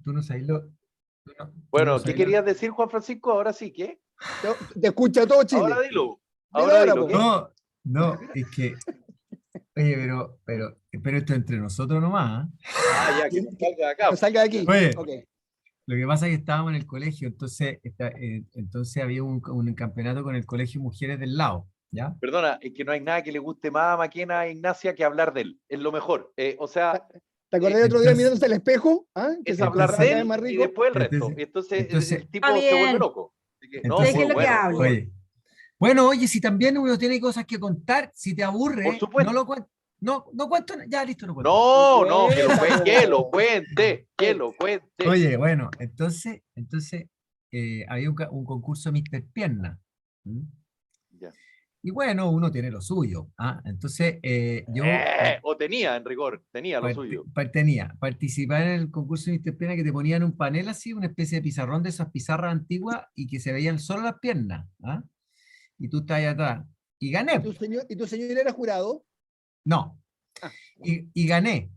tú no sabes lo... Bueno, ¿qué querías decir, Juan Francisco? Ahora sí, ¿qué? Te escucha todo Chile. Ahora dilo. Dilo Ahora ahora, dilo, po. ¿qué? No, es que... Oye, pero esto entre nosotros nomás, ¿eh? Ah, ya, que no salga de acá. No salga de aquí. Oye. Okay. Lo que pasa es que estábamos en el colegio, entonces había un campeonato con el colegio Mujeres del lado, ¿ya? Perdona, es que no hay nada que le guste más a Maquena a Ignacia que hablar de él. Es lo mejor. O sea, ¿Te acordás el otro día entonces- mirándose al espejo? ¿Ah? Que es se hablar pasaba de cada vez él más y rico. después el resto. Entonces el tipo Está se vuelve bien. loco. Así que, no, Entonces- muy Déjenlo que bueno. hable. Muy bueno. Oye, bueno, oye, si también uno tiene cosas que contar, si te aburre, Por supuesto. no lo cuento. No cuento, ya listo, no cuento. No, que lo cuente, que lo cuente. Oye, bueno, entonces había un concurso Mr. Pierna. ¿Mm? Ya. Y bueno, uno tiene lo suyo. ¿Ah? Entonces, yo O tenía, en rigor, tenía lo suyo. participar en el concurso de Mr. Pierna, que te ponían un panel así, una especie de pizarrón de esas pizarras antiguas y que se veían solo las piernas. ¿Ah? Y tú estás ahí atrás. Y gané. ¿Y tu señor era jurado? No. Ah. Y gané.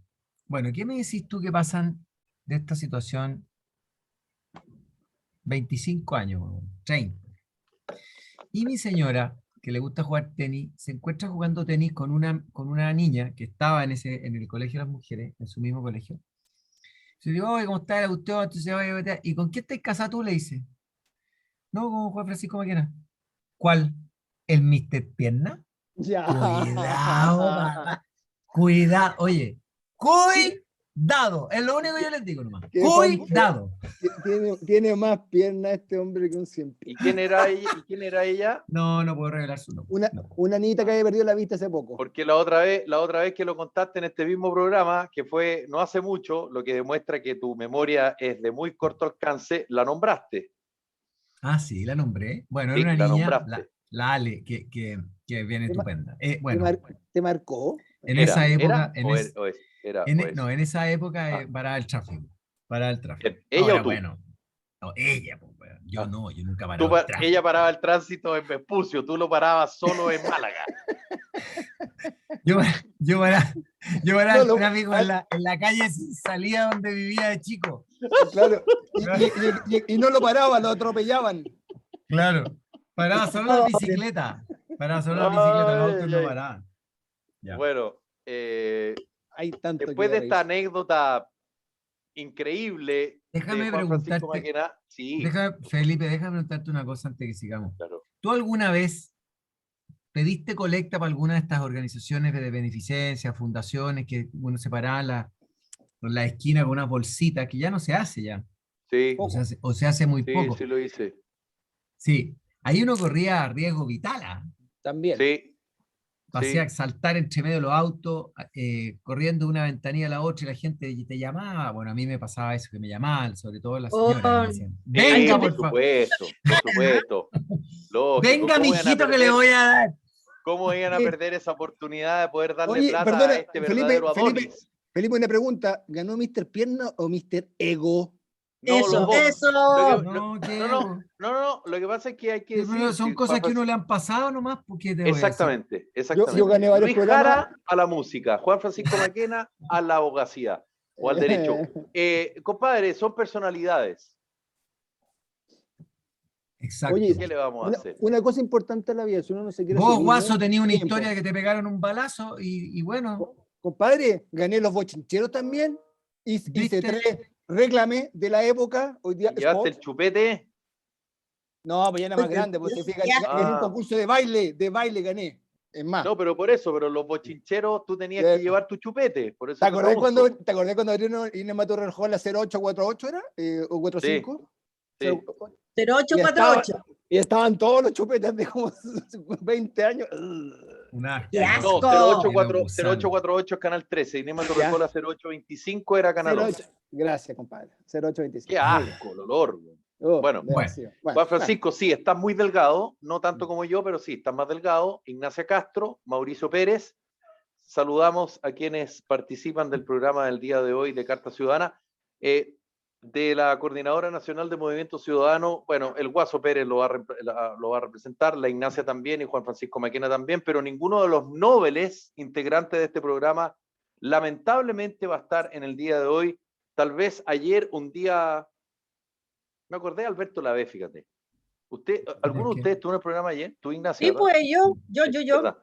Bueno, ¿qué me decís tú que pasan de esta situación 25 años, 30? Y mi señora, que le gusta jugar tenis, se encuentra jugando tenis con una niña que estaba en el colegio de las mujeres, en su mismo colegio. Se digo, oye, ¿cómo está? ¿Le gustó? Entonces, oye, ¿y con quién estás casada tú? Le dice. No, con Juan Francisco Maquena. ¿Cuál? ¿El Mr. Pierna? Ya. Cuidado, papá. Cuidado. Oye, cuidado. Es lo único que yo les digo nomás. Qué Cuidado. Tiene más piernas este hombre que un siempre. ¿Y quién era ella? No puedo revelar su nombre. No. Una niñita que había perdido la vista hace poco. Porque la otra vez que lo contaste en este mismo programa, que fue no hace mucho, lo que demuestra que tu memoria es de muy corto alcance, la nombraste. Ah, sí, la nombré. Bueno, Sí, era una la niña, nombraste. la Ale, que es bien estupenda. Bueno, ¿Te marcó? en esa época, ¿Era? en esa época paraba el tráfico. Paraba el tráfico. ¿Ella Ahora, o tú? bueno, no, ella, pues, bueno, yo Ah. no, yo nunca paraba el tráfico. Ella paraba el tránsito en Vespucio, tú lo parabas solo en Málaga. Yo paraba el No, tráfico en la calle sin salida donde vivía de chico. Claro. Y no lo paraban, lo atropellaban. Claro. Paraba solo la bicicleta. Los autos no paraban. Ya. Bueno, Hay tanto después que de ver esta ahí. anécdota increíble Déjame de Juan Francisco preguntarte, Maquena, sí, Felipe, déjame preguntarte una cosa antes que sigamos. claro. ¿Tú alguna vez pediste colecta para alguna de estas organizaciones de beneficencia, fundaciones que uno se paraba en la esquina con unas bolsitas, que ya no se hace ya? Sí, O se hace muy sí, poco. sí lo hice. Sí, ahí uno corría riesgo vital, ¿ah? También. Sí, Pasé saltar entre medio de los autos, corriendo de una ventanilla a la otra y la gente te llamaba. Bueno, a mí me pasaba eso, que me llamaban, sobre todo las señoras. Y me decían, venga, por favor. por supuesto. Lógico. Venga, mijito, que le voy a dar. ¿Cómo iban a perder esa oportunidad de poder darle Oye, plata perdona, a este verdadero Adonis? Felipe, una pregunta. ¿Ganó Mr. Pierna o Mr. Ego? No, Eso, los dos. eso. No, lo que pasa es que hay que decir Son que cosas que Juan uno le han pasado nomás, porque te voy a decir. Exactamente. Yo gané varios Luis programas. Jara a la música, Juan Francisco Maquena a la abogacía o al derecho. Compadre, son personalidades. Exacto. Oye, ¿Qué le vamos a hacer? Una cosa importante en la vida, si uno no se quiere Vos, subir, Guaso, tenías una tiempo. historia que te pegaron un balazo y bueno. Compadre, gané los bochincheros también. Hice ¿Viste? 3 reclame de la época. Hoy día ¿Llevaste spot. el chupete? No, pues ya era más grande, porque gané un concurso de baile gané. Es más. No, pero los bochincheros tú tenías que llevar tu chupete. Por eso ¿Te acordás cuando abrieron Inés Maturrejón la 0848 era? ¿O 45? Sí. 0848. Y estaban todos los chupetes de como 20 años. ¡Qué asco! No, 0848 es Canal 13. Inés Maturrejón la 0825 era Canal 11. Gracias, compadre. 0825. Qué asco, el olor. Bueno, Juan Francisco, sí, estás muy delgado, no tanto como yo, pero sí, estás más delgado. Ignacia Castro, Mauricio Pérez. Saludamos a quienes participan del programa del día de hoy de Carta Ciudadana. De la Coordinadora Nacional de Movimiento Ciudadano, bueno, el Guaso Pérez lo va a representar, la Ignacia también y Juan Francisco Maquena también, pero ninguno de los nobles integrantes de este programa lamentablemente va a estar en el día de hoy tal vez ayer, un día, me acordé de Alberto Lavé, fíjate. ¿Alguno de ustedes tuvo el programa ayer? ¿Tú, Ignacia? Sí, ¿verdad? pues yo. ¿Verdad?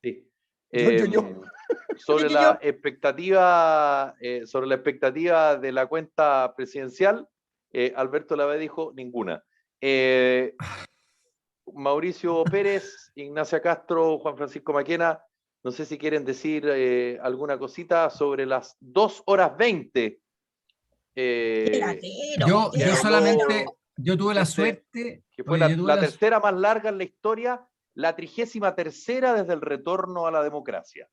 Sí. Yo. Sobre la expectativa de la cuenta presidencial, Alberto Lavé dijo ninguna. Mauricio Pérez, Ignacia Castro, Juan Francisco Maquena, no sé si quieren decir alguna cosita sobre las 2:20. Yo solamente, yo tuve la suerte, que fue la tercera más larga en la historia, la 33ª desde el retorno a la democracia.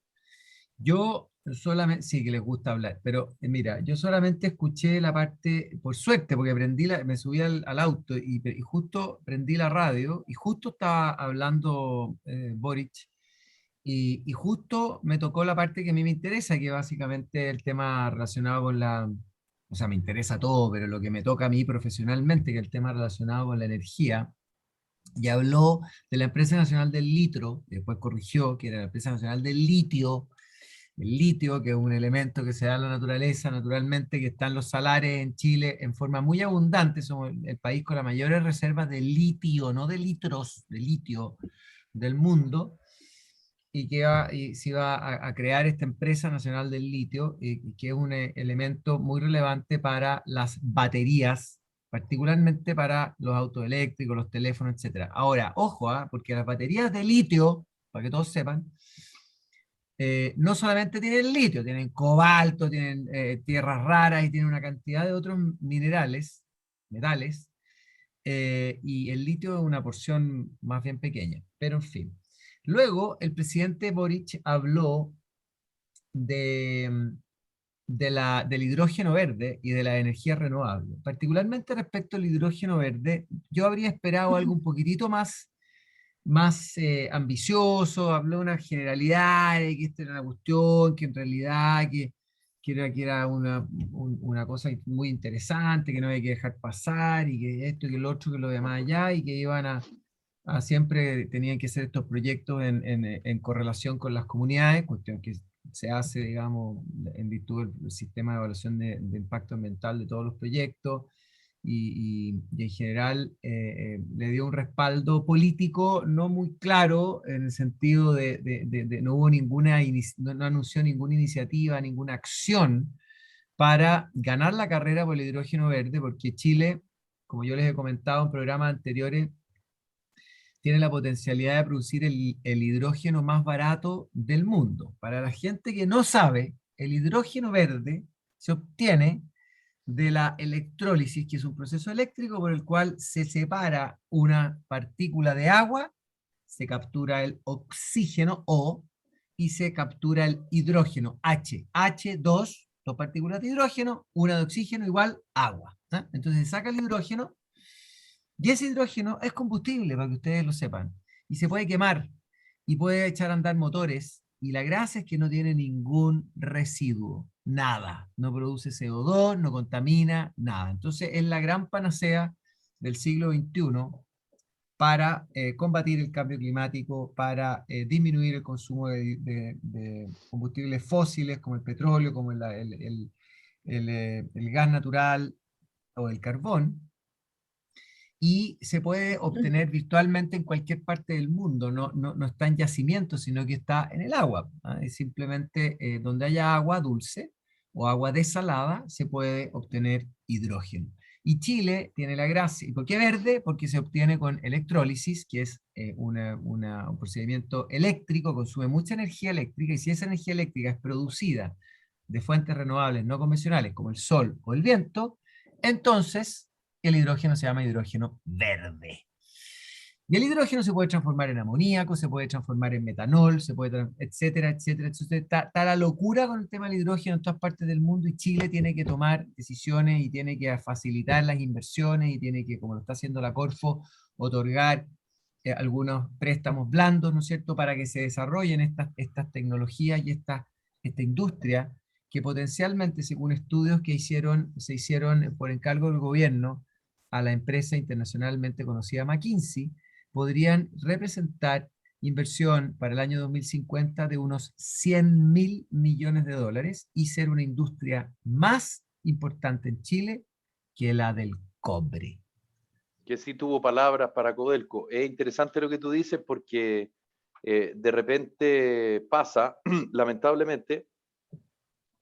Yo solamente, sí que les gusta hablar, pero mira, yo solamente escuché la parte, por suerte, porque me subí al auto y justo prendí la radio y justo estaba hablando Boric y justo me tocó la parte que a mí me interesa, que básicamente el tema relacionado con o sea, me interesa todo, pero lo que me toca a mí profesionalmente, que es el tema relacionado con la energía, y habló de la Empresa Nacional del Litro, después corrigió que era la Empresa Nacional del Litio, el litio, que es un elemento que se da en la naturaleza, naturalmente, que está en los salares en Chile en forma muy abundante. Somos el país con las mayores reservas de litio, no de litros, de litio del mundo, y que se iba a crear esta Empresa Nacional del Litio, que es un elemento muy relevante para las baterías, particularmente para los autos eléctricos, los teléfonos, etc. Ahora, ojo, porque las baterías de litio, para que todos sepan, no solamente tienen litio, tienen cobalto, tienen tierras raras y tienen una cantidad de otros minerales, metales, y el litio es una porción más bien pequeña, pero en fin. Luego, el presidente Boric habló del hidrógeno verde y de la energía renovable. Particularmente respecto al hidrógeno verde, yo habría esperado algo un poquitito más ambicioso, habló de unas generalidades, que esta era una cuestión, que en realidad que era una cosa muy interesante, que no había que dejar pasar, y que esto, que lo otro, que lo demás allá, y que iban a siempre tenían que ser estos proyectos en correlación con las comunidades, cuestión que se hace, digamos, en virtud del sistema de evaluación de impacto ambiental de todos los proyectos, y en general le dio un respaldo político no muy claro, en el sentido de no hubo no anunció ninguna iniciativa, ninguna acción para ganar la carrera por el hidrógeno verde, porque Chile, como yo les he comentado en programas anteriores, tiene la potencialidad de producir el hidrógeno más barato del mundo. Para la gente que no sabe, el hidrógeno verde se obtiene de la electrólisis, que es un proceso eléctrico por el cual se separa una partícula de agua, se captura el oxígeno O y se captura el hidrógeno H. H2, dos partículas de hidrógeno, una de oxígeno igual agua. Entonces se saca el hidrógeno y ese hidrógeno es combustible, para que ustedes lo sepan, y se puede quemar y puede echar a andar motores, y la gracia es que no tiene ningún residuo, nada, no produce CO2, no contamina, nada. Entonces es la gran panacea del siglo XXI para combatir el cambio climático, para disminuir el consumo de combustibles fósiles como el petróleo, como el gas natural o el carbón, y se puede obtener virtualmente en cualquier parte del mundo. No está en yacimiento, sino que está en el agua. Es simplemente donde haya agua dulce o agua desalada, se puede obtener hidrógeno. Y Chile tiene la gracia. ¿Y por qué verde? Porque se obtiene con electrólisis, que es un procedimiento eléctrico, consume mucha energía eléctrica, y si esa energía eléctrica es producida de fuentes renovables no convencionales, como el sol o el viento, entonces el hidrógeno se llama hidrógeno verde. Y el hidrógeno se puede transformar en amoníaco, se puede transformar en metanol, etcétera, etcétera. Entonces está la locura con el tema del hidrógeno en todas partes del mundo, y Chile tiene que tomar decisiones y tiene que facilitar las inversiones y tiene que, como lo está haciendo la Corfo, otorgar algunos préstamos blandos, ¿no es cierto?, para que se desarrollen estas tecnologías y esta industria que potencialmente, según estudios que se hicieron por encargo del gobierno a la empresa internacionalmente conocida McKinsey, podrían representar inversión para el año 2050 de unos $100.000 millones y ser una industria más importante en Chile que la del cobre. Que sí tuvo palabras para Codelco. Es interesante lo que tú dices porque de repente pasa, lamentablemente,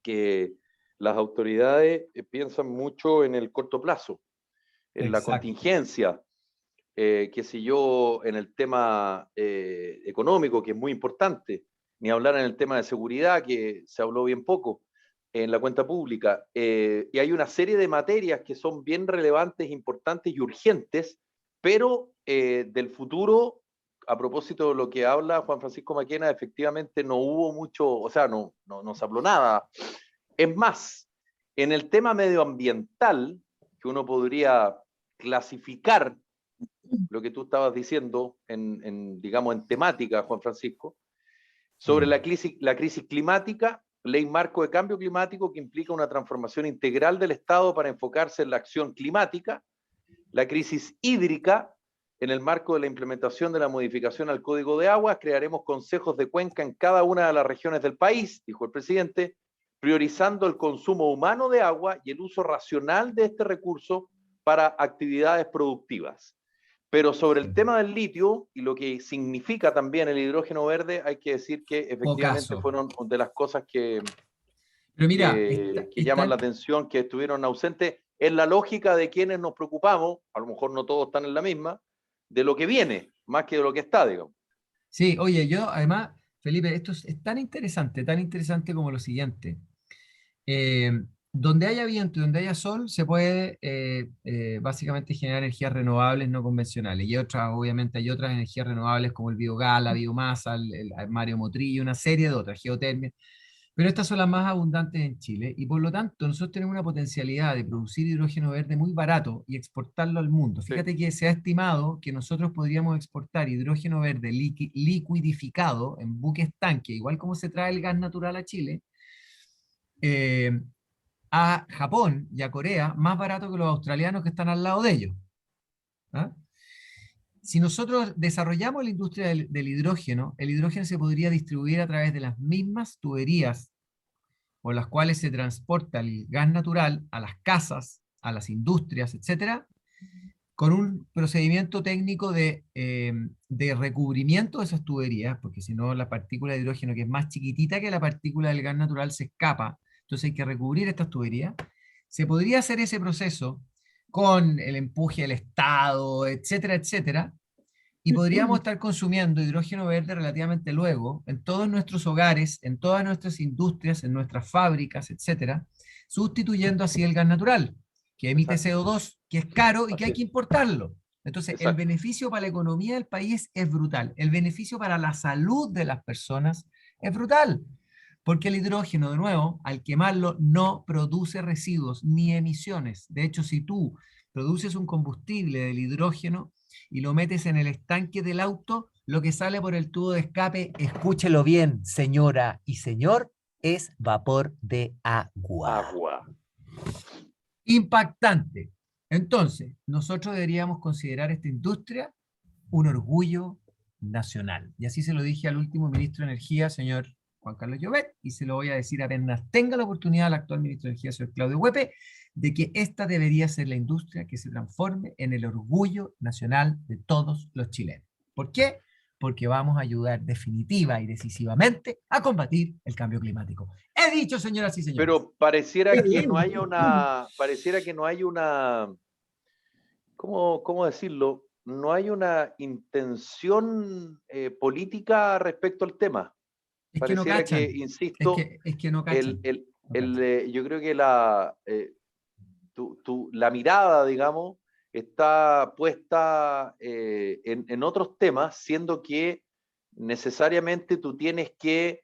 que las autoridades piensan mucho en el corto plazo, en la contingencia, qué sé yo, en el tema económico, que es muy importante, ni hablar en el tema de seguridad, que se habló bien poco, en la cuenta pública. Y hay una serie de materias que son bien relevantes, importantes y urgentes, pero del futuro, a propósito de lo que habla Juan Francisco Maquena, efectivamente no hubo mucho, o sea, no se habló nada. Es más, en el tema medioambiental, que uno podría clasificar lo que tú estabas diciendo digamos, en temática, Juan Francisco, sobre la crisis climática, ley marco de cambio climático que implica una transformación integral del Estado para enfocarse en la acción climática, la crisis hídrica, en el marco de la implementación de la modificación al Código de Aguas, crearemos consejos de cuenca en cada una de las regiones del país, dijo el presidente, priorizando el consumo humano de agua y el uso racional de este recurso para actividades productivas. Pero sobre el tema del litio y lo que significa también el hidrógeno verde, hay que decir que efectivamente fueron de las cosas que llaman la atención, que estuvieron ausentes en la lógica de quienes nos preocupamos, a lo mejor no todos están en la misma, de lo que viene, más que de lo que está, digamos. Sí, oye, yo además, Felipe, esto es tan interesante como lo siguiente. Donde haya viento y donde haya sol, se puede básicamente generar energías renovables no convencionales. Y otras, obviamente, hay otras energías renovables como el biogás, la biomasa, el mareomotriz, una serie de otras, geotermia. Pero estas son las más abundantes en Chile y por lo tanto nosotros tenemos una potencialidad de producir hidrógeno verde muy barato y exportarlo al mundo. Fíjate que se ha estimado que nosotros podríamos exportar hidrógeno verde liquidificado en buques tanque, igual como se trae el gas natural a Chile, a Japón y a Corea más barato que los australianos que están al lado de ellos. ¿Ah? Si nosotros desarrollamos la industria del hidrógeno, el hidrógeno se podría distribuir a través de las mismas tuberías por las cuales se transporta el gas natural a las casas, a las industrias, etcétera, con un procedimiento técnico de recubrimiento de esas tuberías, porque si no la partícula de hidrógeno, que es más chiquitita que la partícula del gas natural, se escapa, entonces hay que recubrir estas tuberías. Se podría hacer ese proceso con el empuje del Estado, etcétera, etcétera, y podríamos estar consumiendo hidrógeno verde relativamente luego en todos nuestros hogares, en todas nuestras industrias, en nuestras fábricas, etcétera, sustituyendo así el gas natural, que emite CO2, que es caro y que hay que importarlo. Entonces, el beneficio para la economía del país es brutal. El beneficio para la salud de las personas es brutal. Porque el hidrógeno, de nuevo, al quemarlo, no produce residuos ni emisiones. De hecho, si tú produces un combustible del hidrógeno y lo metes en el estanque del auto, lo que sale por el tubo de escape, escúchelo bien, señora y señor, es vapor de agua. Impactante. Entonces, nosotros deberíamos considerar esta industria un orgullo nacional. Y así se lo dije al último ministro de Energía, señor Juan Carlos Llobet, y se lo voy a decir apenas tenga la oportunidad al actual ministro de Energía, señor Claudio Huepe, de que esta debería ser la industria que se transforme en el orgullo nacional de todos los chilenos. ¿Por qué? Porque vamos a ayudar definitiva y decisivamente a combatir el cambio climático. He dicho, señoras y señores. Pero pareciera que no hay una, ¿cómo decirlo? No hay una intención política respecto al tema. Es pareciera que no cachan. Insisto, es que no cachan. Yo creo que la mirada, digamos, está puesta en otros temas, siendo que necesariamente tú tienes que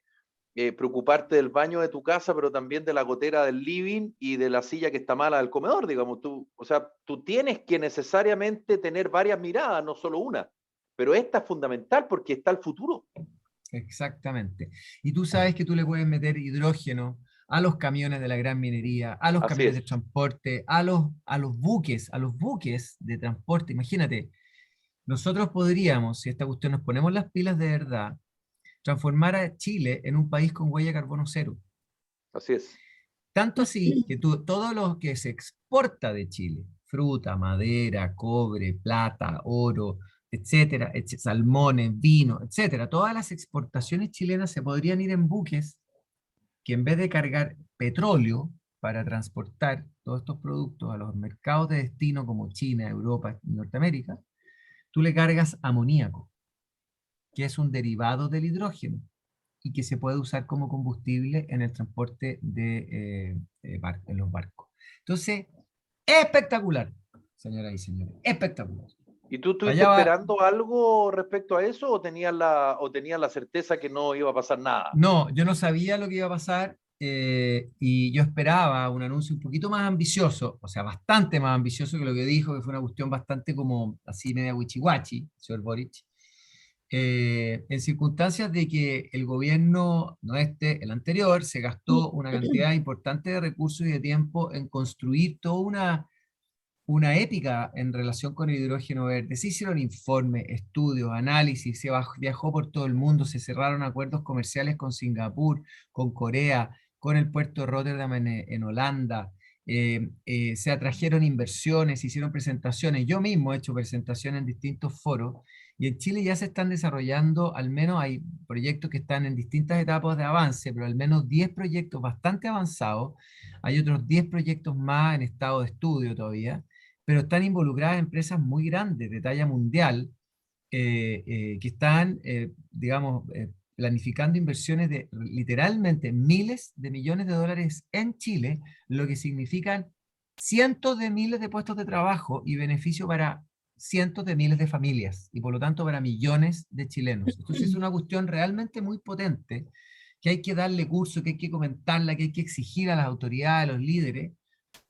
preocuparte del baño de tu casa, pero también de la gotera del living y de la silla que está mala del comedor, digamos. O sea, tú tienes que necesariamente tener varias miradas, no solo una. Pero esta es fundamental porque está el futuro. Exactamente. Y tú sabes que tú le puedes meter hidrógeno a los camiones de la gran minería, a los camiones de transporte, a los buques de transporte. Imagínate, nosotros podríamos, si esta cuestión nos ponemos las pilas de verdad, transformar a Chile en un país con huella de carbono cero. Así es. Tanto así que todo lo que se exporta de Chile, fruta, madera, cobre, plata, oro, etcétera, salmones, vino, etcétera, todas las exportaciones chilenas se podrían ir en buques que en vez de cargar petróleo para transportar todos estos productos a los mercados de destino como China, Europa y Norteamérica, tú le cargas amoníaco, que es un derivado del hidrógeno y que se puede usar como combustible en el transporte en los barcos. Entonces, espectacular, señoras y señores, espectacular. ¿Y tú estuviste esperando algo respecto a eso o tenías la certeza que no iba a pasar nada? No, yo no sabía lo que iba a pasar y yo esperaba un anuncio un poquito más ambicioso, o sea, bastante más ambicioso que lo que dijo, que fue una cuestión bastante como así media wichiwachi, señor Boric, en circunstancias de que el gobierno, no el anterior, se gastó una cantidad importante de recursos y de tiempo en construir toda una épica en relación con el hidrógeno verde. Se hicieron informes, estudios, análisis, viajó por todo el mundo, se cerraron acuerdos comerciales con Singapur, con Corea, con el puerto de Rotterdam en Holanda, se atrajeron inversiones, se hicieron presentaciones. Yo mismo he hecho presentaciones en distintos foros y en Chile ya se están desarrollando, al menos hay proyectos que están en distintas etapas de avance, pero al menos 10 proyectos bastante avanzados. Hay otros 10 proyectos más en estado de estudio todavía, pero están involucradas empresas muy grandes de talla mundial que están, digamos, planificando inversiones de literalmente miles de millones de dólares en Chile, lo que significan cientos de miles de puestos de trabajo y beneficio para cientos de miles de familias y por lo tanto para millones de chilenos. Entonces es una cuestión realmente muy potente que hay que darle curso, que hay que comentarla, que hay que exigir a las autoridades, a los líderes,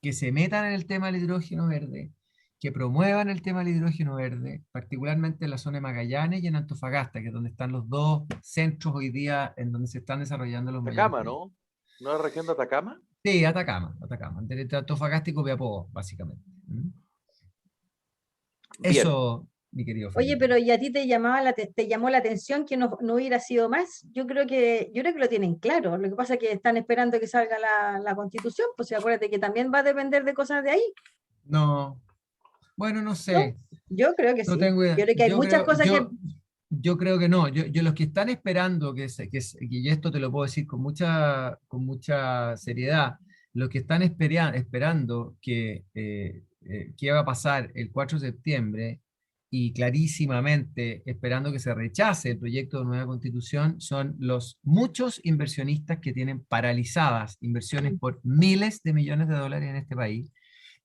que se metan en el tema del hidrógeno verde, que promuevan el tema del hidrógeno verde, particularmente en la zona de Magallanes y en Antofagasta, que es donde están los dos centros hoy día en donde se están desarrollando los Atacama, ¿no? ¿No es la región de Atacama? Sí, Atacama, entre Antofagasta y Copiapó, básicamente. Bien. Eso, mi querido Felipe. Oye, pero ¿y a ti te llamó la atención que no hubiera sido más? Yo creo que lo tienen claro. Lo que pasa es que están esperando que salga la Constitución, pues acuérdate que también va a depender de cosas de ahí. No, bueno, no sé. ¿No? Yo creo que no sí. tengo idea. Yo creo que hay muchas cosas que... Yo creo que no. Los que están esperando, y esto te lo puedo decir con mucha seriedad, los que están esperando qué va a pasar el 4 de septiembre y clarísimamente esperando que se rechace el proyecto de nueva constitución, son los muchos inversionistas que tienen paralizadas inversiones por miles de millones de dólares en este país,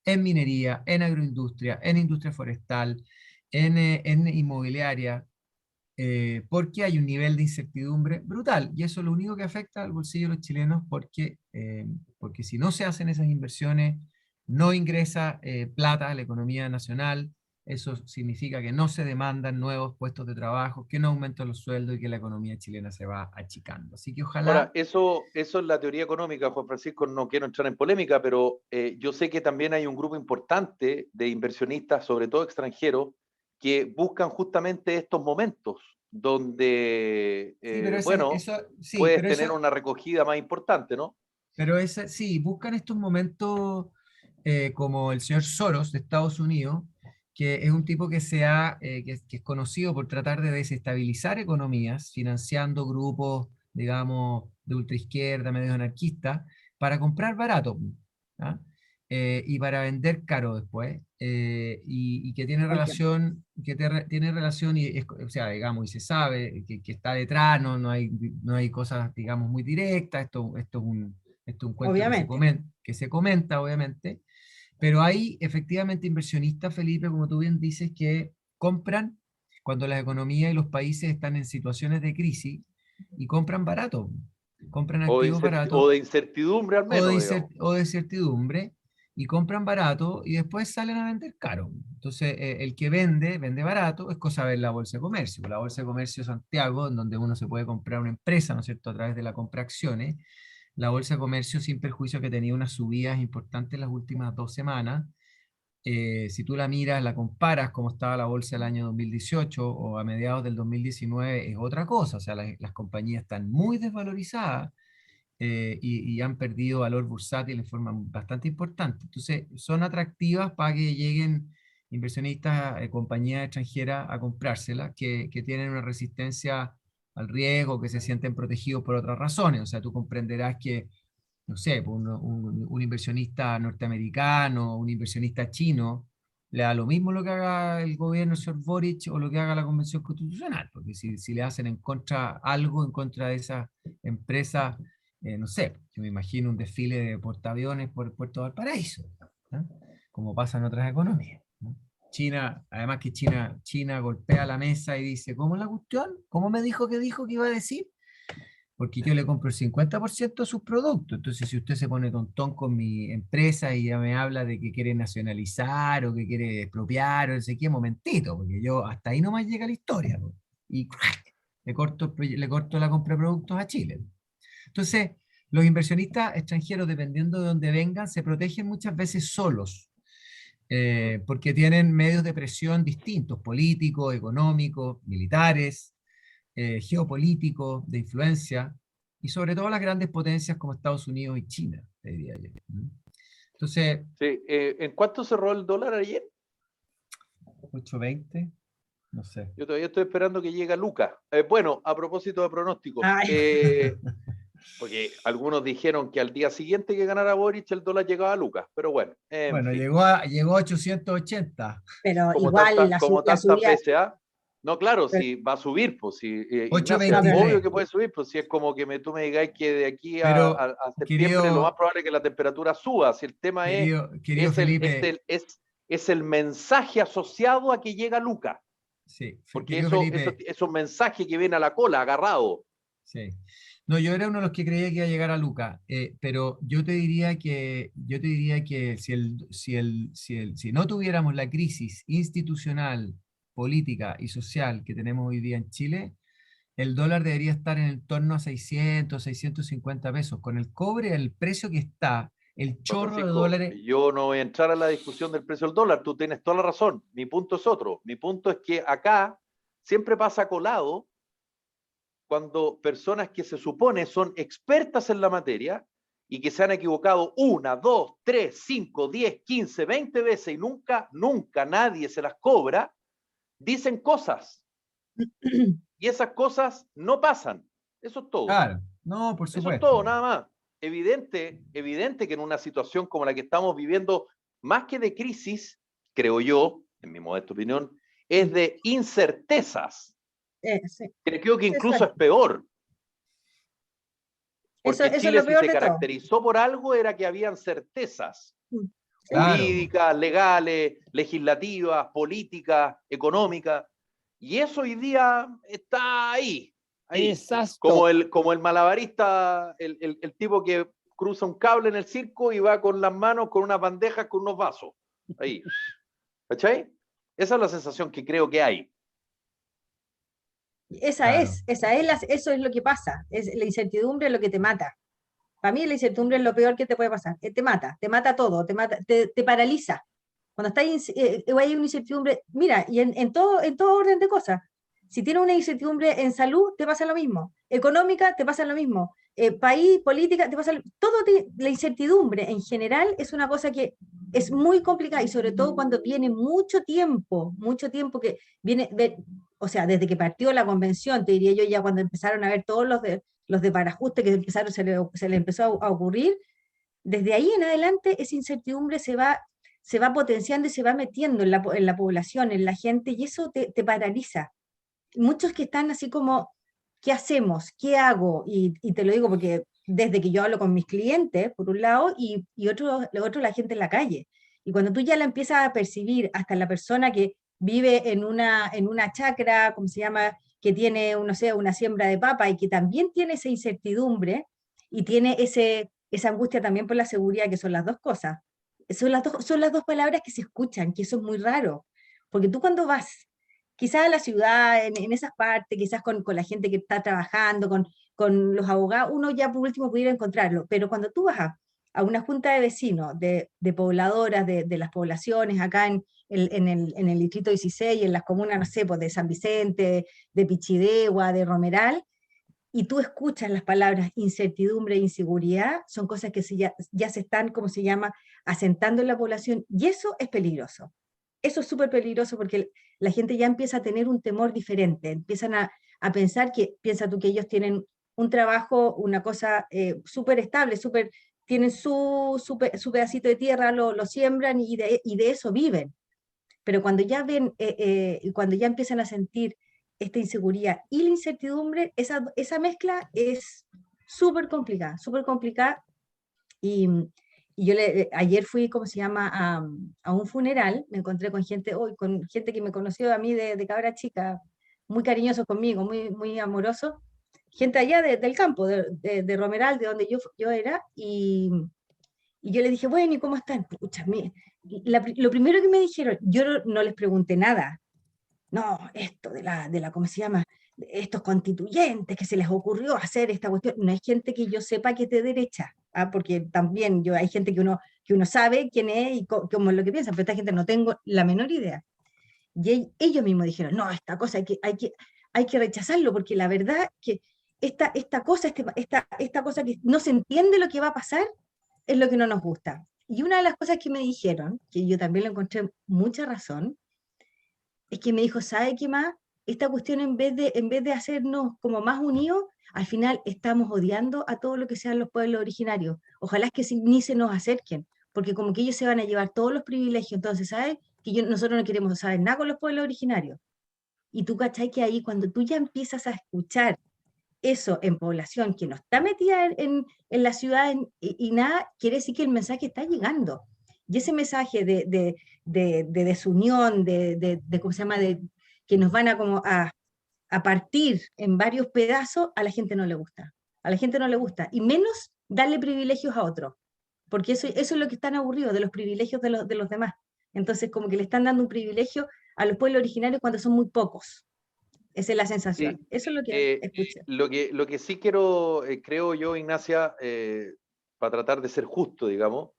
en minería, en agroindustria, en industria forestal, en inmobiliaria, porque hay un nivel de incertidumbre brutal, y eso es lo único que afecta al bolsillo de los chilenos, porque si no se hacen esas inversiones, no ingresa plata a la economía nacional, eso significa que no se demandan nuevos puestos de trabajo, que no aumentan los sueldos y que la economía chilena se va achicando. Así que ojalá... Ahora, eso es la teoría económica, Juan Francisco, no quiero entrar en polémica, pero yo sé que también hay un grupo importante de inversionistas, sobre todo extranjeros, que buscan justamente estos momentos donde, puedes tener una recogida más importante, ¿no? Pero sí, buscan estos momentos como el señor Soros de Estados Unidos, que es un tipo que es conocido por tratar de desestabilizar economías, financiando grupos, digamos, de ultraizquierda, medios anarquistas, para comprar barato. ¿Ah? Y para vender caro después, y que tiene relación, o sea, digamos, y se sabe que está detrás, no hay cosas, digamos, muy directas, esto es un cuento que se comenta, obviamente, pero hay efectivamente inversionistas, Felipe, como tú bien dices, que compran cuando las economías y los países están en situaciones de crisis y compran barato, compran activos baratos. O de incertidumbre al menos. O de certidumbre, y compran barato y después salen a vender caro. Entonces, el que vende barato, es cosa de ver la Bolsa de Comercio. La Bolsa de Comercio Santiago, en donde uno se puede comprar una empresa, ¿no es cierto?, a través de la compra de acciones. La Bolsa de Comercio, sin perjuicio que tenía unas subidas importantes las últimas 2 semanas, si tú la miras, la comparas como estaba la bolsa el año 2018 o a mediados del 2019, es otra cosa. O sea, las compañías están muy desvalorizadas y han perdido valor bursátil de forma bastante importante. Entonces, son atractivas para que lleguen inversionistas, compañías extranjeras a comprárselas, que tienen una resistencia al riesgo, que se sienten protegidos por otras razones. O sea, tú comprenderás que, no sé, un inversionista norteamericano, un inversionista chino, le da lo mismo lo que haga el gobierno, el señor Boric, o lo que haga la Convención Constitucional, porque si le hacen algo en contra de esa empresa, no sé, yo me imagino un desfile de portaaviones por el puerto de Valparaíso, ¿no? Como pasa en otras economías, ¿no? China, además que China golpea la mesa y dice, ¿cómo es la cuestión? ¿Cómo me dijo que iba a decir? Porque yo le compro el 50% de sus productos. Entonces, si usted se pone tontón con mi empresa y ya me habla de que quiere nacionalizar o que quiere expropiar o no sé qué, momentito, porque yo hasta ahí nomás llega la historia, ¿no? Y le corto la compra de productos a Chile. Entonces, los inversionistas extranjeros, dependiendo de dónde vengan, se protegen muchas veces solos, porque tienen medios de presión distintos, políticos, económicos, militares, geopolíticos, de influencia, y sobre todo las grandes potencias como Estados Unidos y China, te diría yo. Entonces... Sí, ¿en cuánto cerró el dólar ayer? 8.20, no sé. Yo todavía estoy esperando que llegue Lucas. Bueno, a propósito de pronósticos, porque algunos dijeron que al día siguiente que ganara Boric el dólar llegaba a Lucas, pero bueno. Bueno, fin. llegó a 880. Pero como igual como tantas subida... veces, ¿ah? No, claro, si va a subir, pues si, Ignacio, 8.23. obvio que puede subir, pues si es como que tú me digáis que de aquí Pero, a septiembre lo más probable es que la temperatura suba. Si el tema querido Felipe, es el mensaje asociado a que llega Lucas. Sí, porque esos mensajes que vienen a la cola, agarrado. Sí. No, yo era uno de los que creía que iba a llegar a Lucas, pero yo te diría que si no tuviéramos la crisis institucional, política y social que tenemos hoy día en Chile, el dólar debería estar en el torno a 600, 650 pesos. Con el cobre, el precio que está, el chorro de dólares... Yo no voy a entrar a la discusión del precio del dólar, tú tienes toda la razón. Mi punto es otro. Mi punto es que acá siempre pasa colado cuando personas que se supone son expertas en la materia y que se han equivocado 1, 2, 3, 5, 10, 15, 20 veces y nunca nadie se las cobra, dicen cosas. Y esas cosas no pasan. Eso es todo. Claro, no, por supuesto. Eso es todo, nada más. Evidente que en una situación como la que estamos viviendo, más que de crisis, creo yo, en mi modesta opinión, es de incertezas. Sí. Creo que incluso es peor. Porque Chile, si se caracterizó por algo, era que habían certezas jurídicas, legales, legislativas, políticas, económicas. Y eso hoy día está ahí. Como el malabarista, el tipo que cruza un cable en el circo y va con las manos, con unas bandejas, con unos vasos. Ahí. ¿Cachai? Esa es la sensación que creo que hay. Eso es lo que pasa. Es la incertidumbre es lo que te mata. Para mí la incertidumbre es lo peor que te puede pasar. Te mata todo, te paraliza. Cuando hay una incertidumbre, mira, y en todo orden de cosas. Si tienes una incertidumbre en salud, te pasa lo mismo. Económica, te pasa lo mismo. País, política, te pasa todo. La incertidumbre en general es una cosa que es muy complicada y sobre todo cuando viene mucho tiempo que viene, o sea, desde que partió la convención, te diría yo ya cuando empezaron a ver todos los de parajuste que se le empezó a ocurrir, desde ahí en adelante esa incertidumbre se va potenciando y se va metiendo en la población, en la gente, y eso te paraliza. Muchos que están así como, ¿qué hacemos? ¿Qué hago? Y te lo digo porque desde que yo hablo con mis clientes, por un lado, y otro la gente en la calle. Y cuando tú ya la empiezas a percibir, hasta la persona que vive en una chacra, ¿cómo se llama?, que tiene, no sé, una siembra de papa y que también tiene esa incertidumbre y tiene esa angustia también por la seguridad, que son las dos cosas. Son las dos palabras que se escuchan, que eso es muy raro. Porque tú cuando vas quizás a la ciudad, en esas partes, quizás con la gente que está trabajando, con los abogados, uno ya por último pudiera encontrarlo, pero cuando tú vas a una junta de vecinos, de pobladoras, de las poblaciones acá en el distrito 16, en las comunas, no sé, pues de San Vicente, de Pichidegua, de Romeral, y tú escuchas las palabras incertidumbre e inseguridad, son cosas que ya se están, como se llama, asentando en la población, y eso es peligroso. Eso es súper peligroso porque la gente ya empieza a tener un temor diferente, empiezan a pensar que, piensa tú que ellos tienen un trabajo, una cosa súper estable, tienen su pedacito de tierra, lo siembran y de eso viven. Pero cuando ya ven, cuando ya empiezan a sentir esta inseguridad y la incertidumbre, esa mezcla es súper complicada. Y yo ayer fui, ¿cómo se llama?, a un funeral, me encontré con gente hoy, con gente que me conoció a mí de cabra chica, muy cariñoso conmigo, muy amoroso, gente allá del campo, de Romeral, de donde yo era, y yo le dije, bueno, ¿y cómo están? Pucha, lo primero que me dijeron, yo no les pregunté nada, no, esto ¿cómo se llama? Estos constituyentes que se les ocurrió hacer esta cuestión, no hay gente que yo sepa que es de derecha, porque también hay gente que uno sabe quién es y cómo es lo que piensa, pero esta gente no tengo la menor idea. Y ellos mismos dijeron, no, esta cosa hay que rechazarlo, porque la verdad que esta cosa que no se entiende lo que va a pasar, es lo que no nos gusta. Y una de las cosas que me dijeron, que yo también le encontré mucha razón, es que me dijo, ¿sabe qué más? Esta cuestión en vez de hacernos como más unidos, al final estamos odiando a todo lo que sean los pueblos originarios. Ojalá es que ni se nos acerquen, porque como que ellos se van a llevar todos los privilegios. Entonces, ¿sabes? Que nosotros no queremos saber nada con los pueblos originarios. Y tú, ¿cachai? Que ahí cuando tú ya empiezas a escuchar eso en población que no está metida en la ciudad y nada, quiere decir que el mensaje está llegando. Y ese mensaje de desunión, ¿cómo se llama?, que nos van a partir en varios pedazos, a la gente no le gusta. A la gente no le gusta. Y menos darle privilegios a otros. Porque eso es lo que están aburridos, de los privilegios de los demás. Entonces, como que le están dando un privilegio a los pueblos originarios cuando son muy pocos. Esa es la sensación. Sí, eso es lo que escucho. Lo que sí quiero, creo yo, Ignacia, para tratar de ser justo, digamos,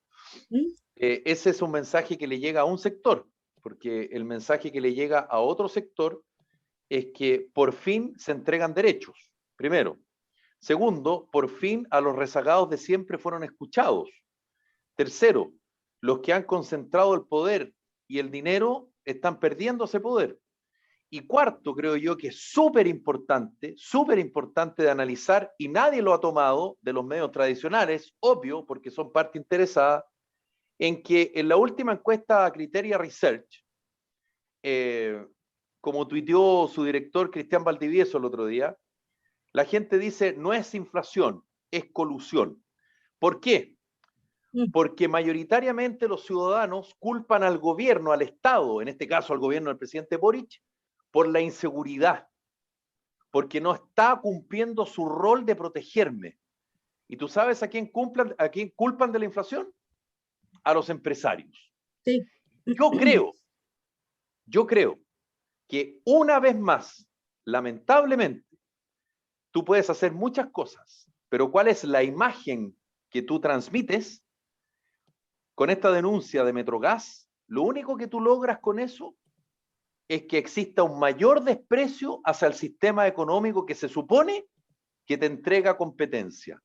ese es un mensaje que le llega a un sector, porque el mensaje que le llega a otro sector es que por fin se entregan derechos, primero. Segundo, por fin a los rezagados de siempre fueron escuchados. Tercero, los que han concentrado el poder y el dinero están perdiendo ese poder. Y cuarto, creo yo que es súper importante de analizar, y nadie lo ha tomado de los medios tradicionales, obvio, porque son parte interesada, en que en la última encuesta Criteria Research, como tuiteó su director Cristian Valdivieso el otro día, la gente dice, no es inflación, es colusión. ¿Por qué? Porque mayoritariamente los ciudadanos culpan al gobierno, al Estado, en este caso al gobierno del presidente Boric, por la inseguridad, porque no está cumpliendo su rol de protegerme. ¿Y tú sabes a quién culpan de la inflación? A los empresarios. Sí. Yo creo que una vez más, lamentablemente, tú puedes hacer muchas cosas, pero ¿cuál es la imagen que tú transmites? Con esta denuncia de Metrogas, lo único que tú logras con eso es que exista un mayor desprecio hacia el sistema económico que se supone que te entrega competencia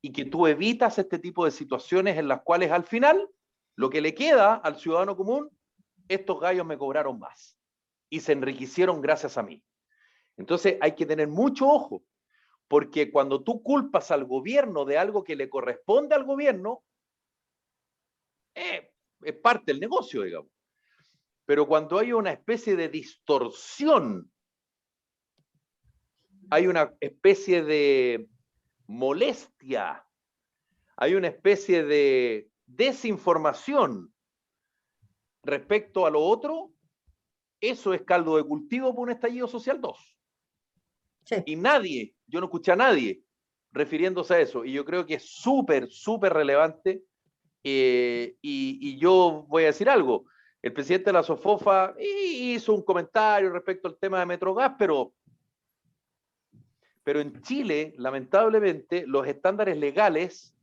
y que tú evitas este tipo de situaciones en las cuales al final lo que le queda al ciudadano común, estos gallos me cobraron más y se enriquecieron gracias a mí. Entonces hay que tener mucho ojo, porque cuando tú culpas al gobierno de algo que le corresponde al gobierno, es parte del negocio, digamos. Pero cuando hay una especie de distorsión, hay una especie de molestia, hay una especie de desinformación respecto a lo otro, eso es caldo de cultivo para un estallido social 2. Sí. Y yo no escuché a nadie refiriéndose a eso, y yo creo que es súper, súper relevante, y yo voy a decir algo. El presidente de la SOFOFA hizo un comentario respecto al tema de Metrogas, pero en Chile, lamentablemente, los estándares legales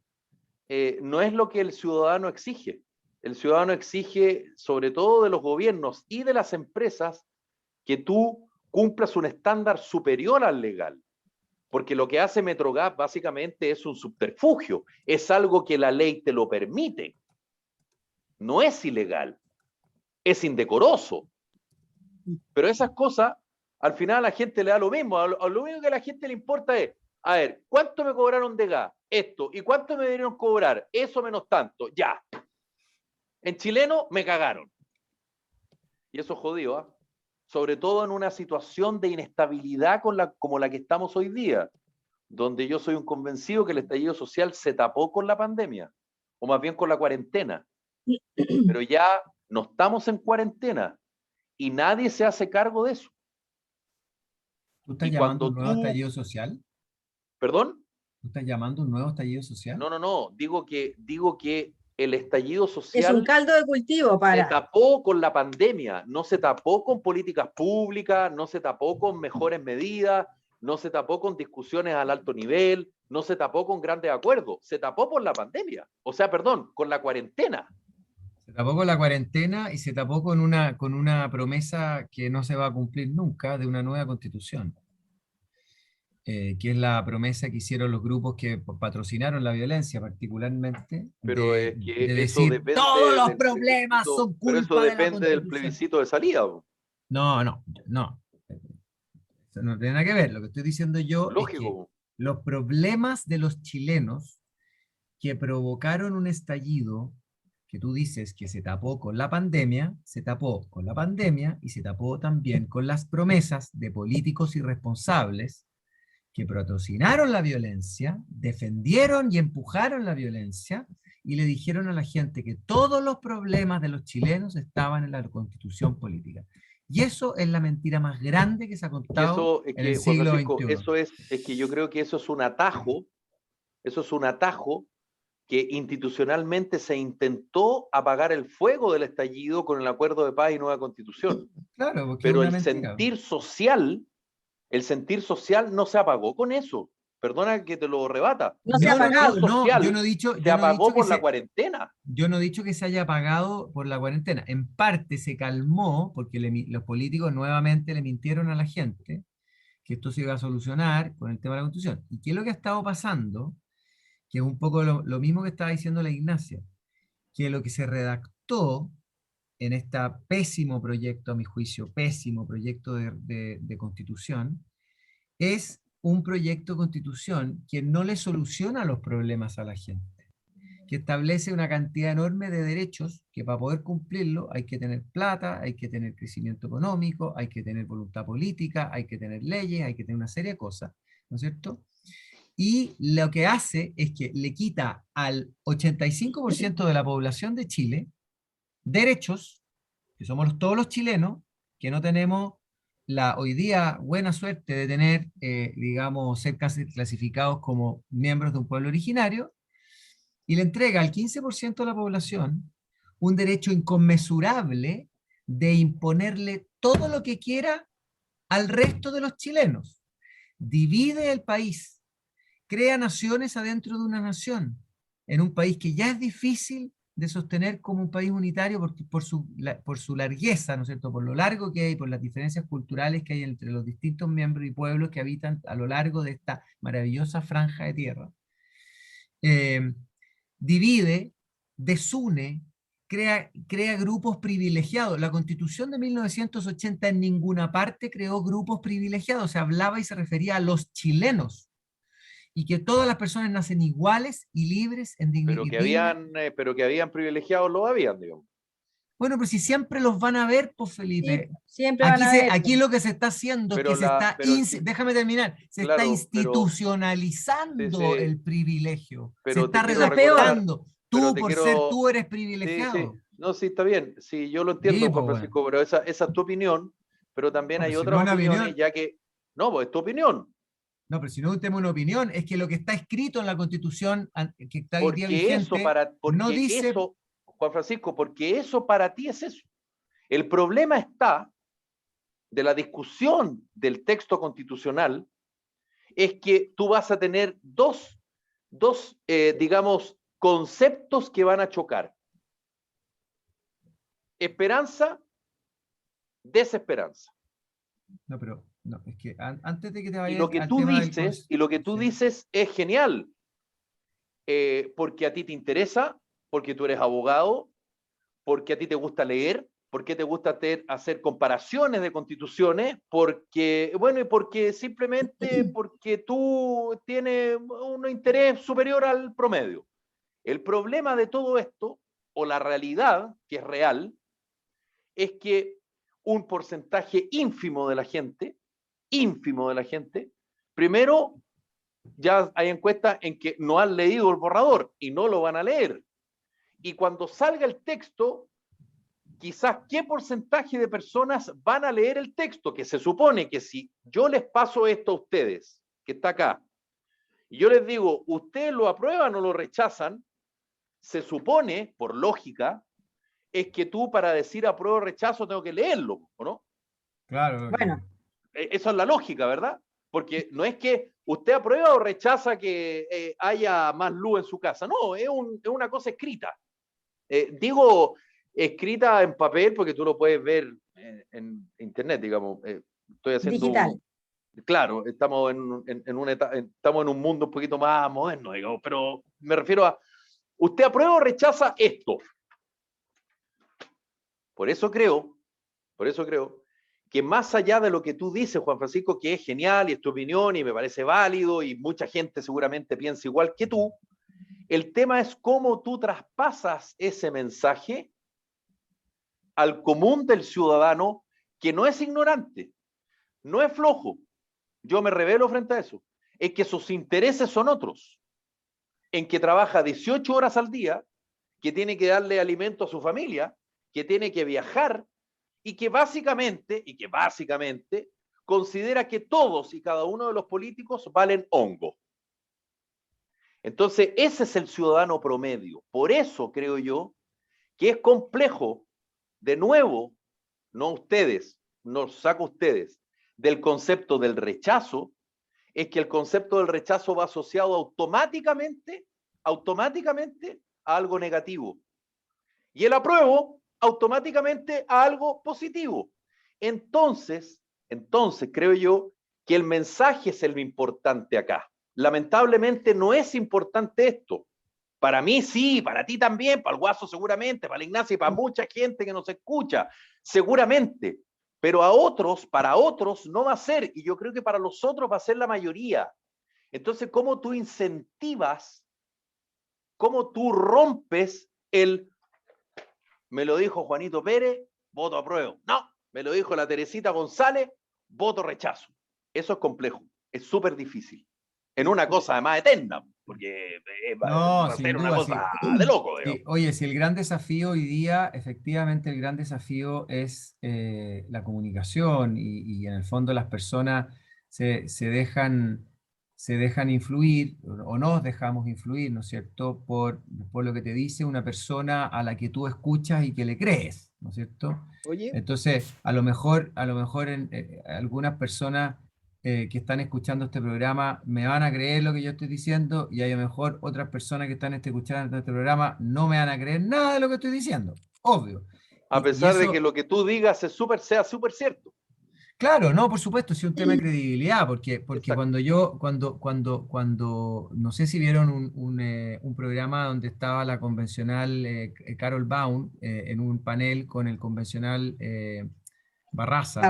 no es lo que el ciudadano exige. El ciudadano exige, sobre todo de los gobiernos y de las empresas, que tú cumplas un estándar superior al legal. Porque lo que hace Metrogas básicamente es un subterfugio, es algo que la ley te lo permite. No es ilegal, es indecoroso. Pero esas cosas, al final a la gente le da lo mismo. Lo único que a la gente le importa es, a ver, ¿cuánto me cobraron de gas? Esto. ¿Y cuánto me debieron cobrar? Eso menos tanto. Ya. En chileno me cagaron. Y eso es jodido, ¿eh? Sobre todo en una situación de inestabilidad como la que estamos hoy día, donde yo soy un convencido que el estallido social se tapó con la pandemia, o más bien con la cuarentena. Pero ya no estamos en cuarentena y nadie se hace cargo de eso. ¿Tú estás llamando un nuevo estallido social? ¿Perdón? ¿Tú estás llamando un nuevo estallido social? No. Digo que el estallido social es un caldo de cultivo para... se tapó con la pandemia, no se tapó con políticas públicas, no se tapó con mejores medidas, no se tapó con discusiones al alto nivel, no se tapó con grandes acuerdos, se tapó por la pandemia, o sea, perdón, con la cuarentena. Se tapó con la cuarentena y se tapó con una promesa que no se va a cumplir nunca de una nueva constitución, que es la promesa que hicieron los grupos que patrocinaron la violencia, particularmente, Pero de, es que de eso decir depende todos los problemas son pero eso culpa de la depende del constitución. plebiscito de salida. No. Eso no tiene nada que ver. Lo que estoy diciendo yo es que Lógico. los problemas de los chilenos que provocaron un estallido que tú dices que se tapó con la pandemia, se tapó con la pandemia y se tapó también con las promesas de políticos irresponsables que patrocinaron la violencia, defendieron y empujaron la violencia y le dijeron a la gente que todos los problemas de los chilenos estaban en la constitución política. Y eso es la mentira más grande que se ha contado en el siglo XXI. Eso es que yo creo que eso es un atajo que institucionalmente se intentó apagar el fuego del estallido con el acuerdo de paz y nueva constitución. Claro, porque pero es una el mentira. sentir social no se apagó con eso. Perdona que te lo rebata. No se ha apagado. Yo no he dicho, se apagó por la cuarentena. Yo no he dicho que se haya apagado por la cuarentena. En parte se calmó porque los políticos nuevamente le mintieron a la gente que esto se iba a solucionar con el tema de la constitución. ¿Y qué es lo que ha estado pasando? Que es un poco lo mismo que estaba diciendo la Ignacia, que lo que se redactó en este pésimo proyecto, a mi juicio, pésimo proyecto de constitución, es un proyecto de constitución que no le soluciona los problemas a la gente, que establece una cantidad enorme de derechos que para poder cumplirlo hay que tener plata, hay que tener crecimiento económico, hay que tener voluntad política, hay que tener leyes, hay que tener una serie de cosas, ¿no es cierto? Y lo que hace es que le quita al 85% de la población de Chile derechos, que somos todos los chilenos, que no tenemos la hoy día buena suerte de tener, digamos, ser clasificados como miembros de un pueblo originario, y le entrega al 15% de la población un derecho inconmensurable de imponerle todo lo que quiera al resto de los chilenos. Divide el país, crea naciones adentro de una nación, en un país que ya es difícil de sostener como un país unitario por su largueza, ¿no es cierto? Por lo largo que hay, por las diferencias culturales que hay entre los distintos miembros y pueblos que habitan a lo largo de esta maravillosa franja de tierra. Divide, desune, crea grupos privilegiados. La Constitución de 1980 en ninguna parte creó grupos privilegiados, se hablaba y se refería a los chilenos, y que todas las personas nacen iguales y libres en dignidad. Pero que habían privilegiados, los habían, digamos. Bueno, pero si siempre los van a ver, pues Felipe. Sí, siempre van a ver. Aquí lo que se está haciendo es que déjame terminar, se está institucionalizando el privilegio. Se está redactando. Tú eres privilegiado. Sí. No, sí, está bien. Sí, yo lo entiendo, Juan Francisco, pero esa es tu opinión, pero también hay otras opiniones, ya que... No, pues es tu opinión. No, pero si no es una opinión, es que lo que está escrito en la Constitución que está hoy día vigente, no dice... Eso, Juan Francisco, porque eso para ti es eso. El problema está de la discusión del texto constitucional es que tú vas a tener dos digamos, conceptos que van a chocar. Esperanza, desesperanza. No, pero No, es que antes de que te vayas y lo que tú dices es genial, porque a ti te interesa, porque tú eres abogado, porque a ti te gusta leer, porque te gusta hacer comparaciones de constituciones, porque, bueno, y porque simplemente porque tú tienes un interés superior al promedio. El problema de todo esto, o la realidad, que es real, es que un porcentaje ínfimo de la gente, primero, ya hay encuestas en que no han leído el borrador y no lo van a leer. Y cuando salga el texto, quizás qué porcentaje de personas van a leer el texto, que se supone que si yo les paso esto a ustedes, que está acá, y yo les digo, ustedes lo aprueban o lo rechazan, se supone, por lógica, es que tú para decir apruebo o rechazo tengo que leerlo, ¿o no? Claro. Bueno. Esa es la lógica, ¿verdad? Porque no es que usted aprueba o rechaza que haya más luz en su casa, no, es una cosa escrita. Digo escrita en papel porque tú lo puedes ver en internet, digamos. Estoy haciendo digital. Claro, estamos estamos en un mundo un poquito más moderno, digamos, pero me refiero a, ¿usted aprueba o rechaza esto? Por eso creo que más allá de lo que tú dices, Juan Francisco, que es genial y es tu opinión y me parece válido y mucha gente seguramente piensa igual que tú, el tema es cómo tú traspasas ese mensaje al común del ciudadano que no es ignorante, no es flojo. Yo me revelo frente a eso. Es que sus intereses son otros. En que trabaja 18 horas al día, que tiene que darle alimento a su familia, que tiene que viajar y que básicamente considera que todos y cada uno de los políticos valen hongo. Entonces, ese es el ciudadano promedio. Por eso creo yo que es complejo, de nuevo, no ustedes, no saco ustedes, del concepto del rechazo, es que el concepto del rechazo va asociado automáticamente a algo negativo. Y el apruebo automáticamente a algo positivo. Entonces, creo yo que el mensaje es el importante acá. Lamentablemente no es importante esto. Para mí sí, para ti también, para el Guaso seguramente, para la Ignacia y para mucha gente que nos escucha, seguramente. Pero para otros no va a ser, y yo creo que para los otros va a ser la mayoría. Entonces, ¿cómo tú incentivas, cómo tú rompes me lo dijo Juanito Pérez, voto apruebo? No, me lo dijo la Teresita González, voto rechazo. Eso es complejo, es súper difícil. En una cosa además eterna, porque va a ser una cosa de loco. Sí. Oye, si el gran desafío hoy día, efectivamente el gran desafío es la comunicación y en el fondo las personas se dejan influir o nos dejamos influir, ¿no es cierto?, por lo que te dice una persona a la que tú escuchas y que le crees, ¿no es cierto? Oye. Entonces, a lo mejor algunas personas que están escuchando este programa me van a creer lo que yo estoy diciendo y a lo mejor otras personas que están escuchando este programa no me van a creer nada de lo que estoy diciendo, obvio. A pesar de que lo que tú digas sea súper cierto. Claro, no, por supuesto, sí, un tema de credibilidad, porque cuando no sé si vieron un programa donde estaba la convencional Carol Baum en un panel con el convencional Barraza.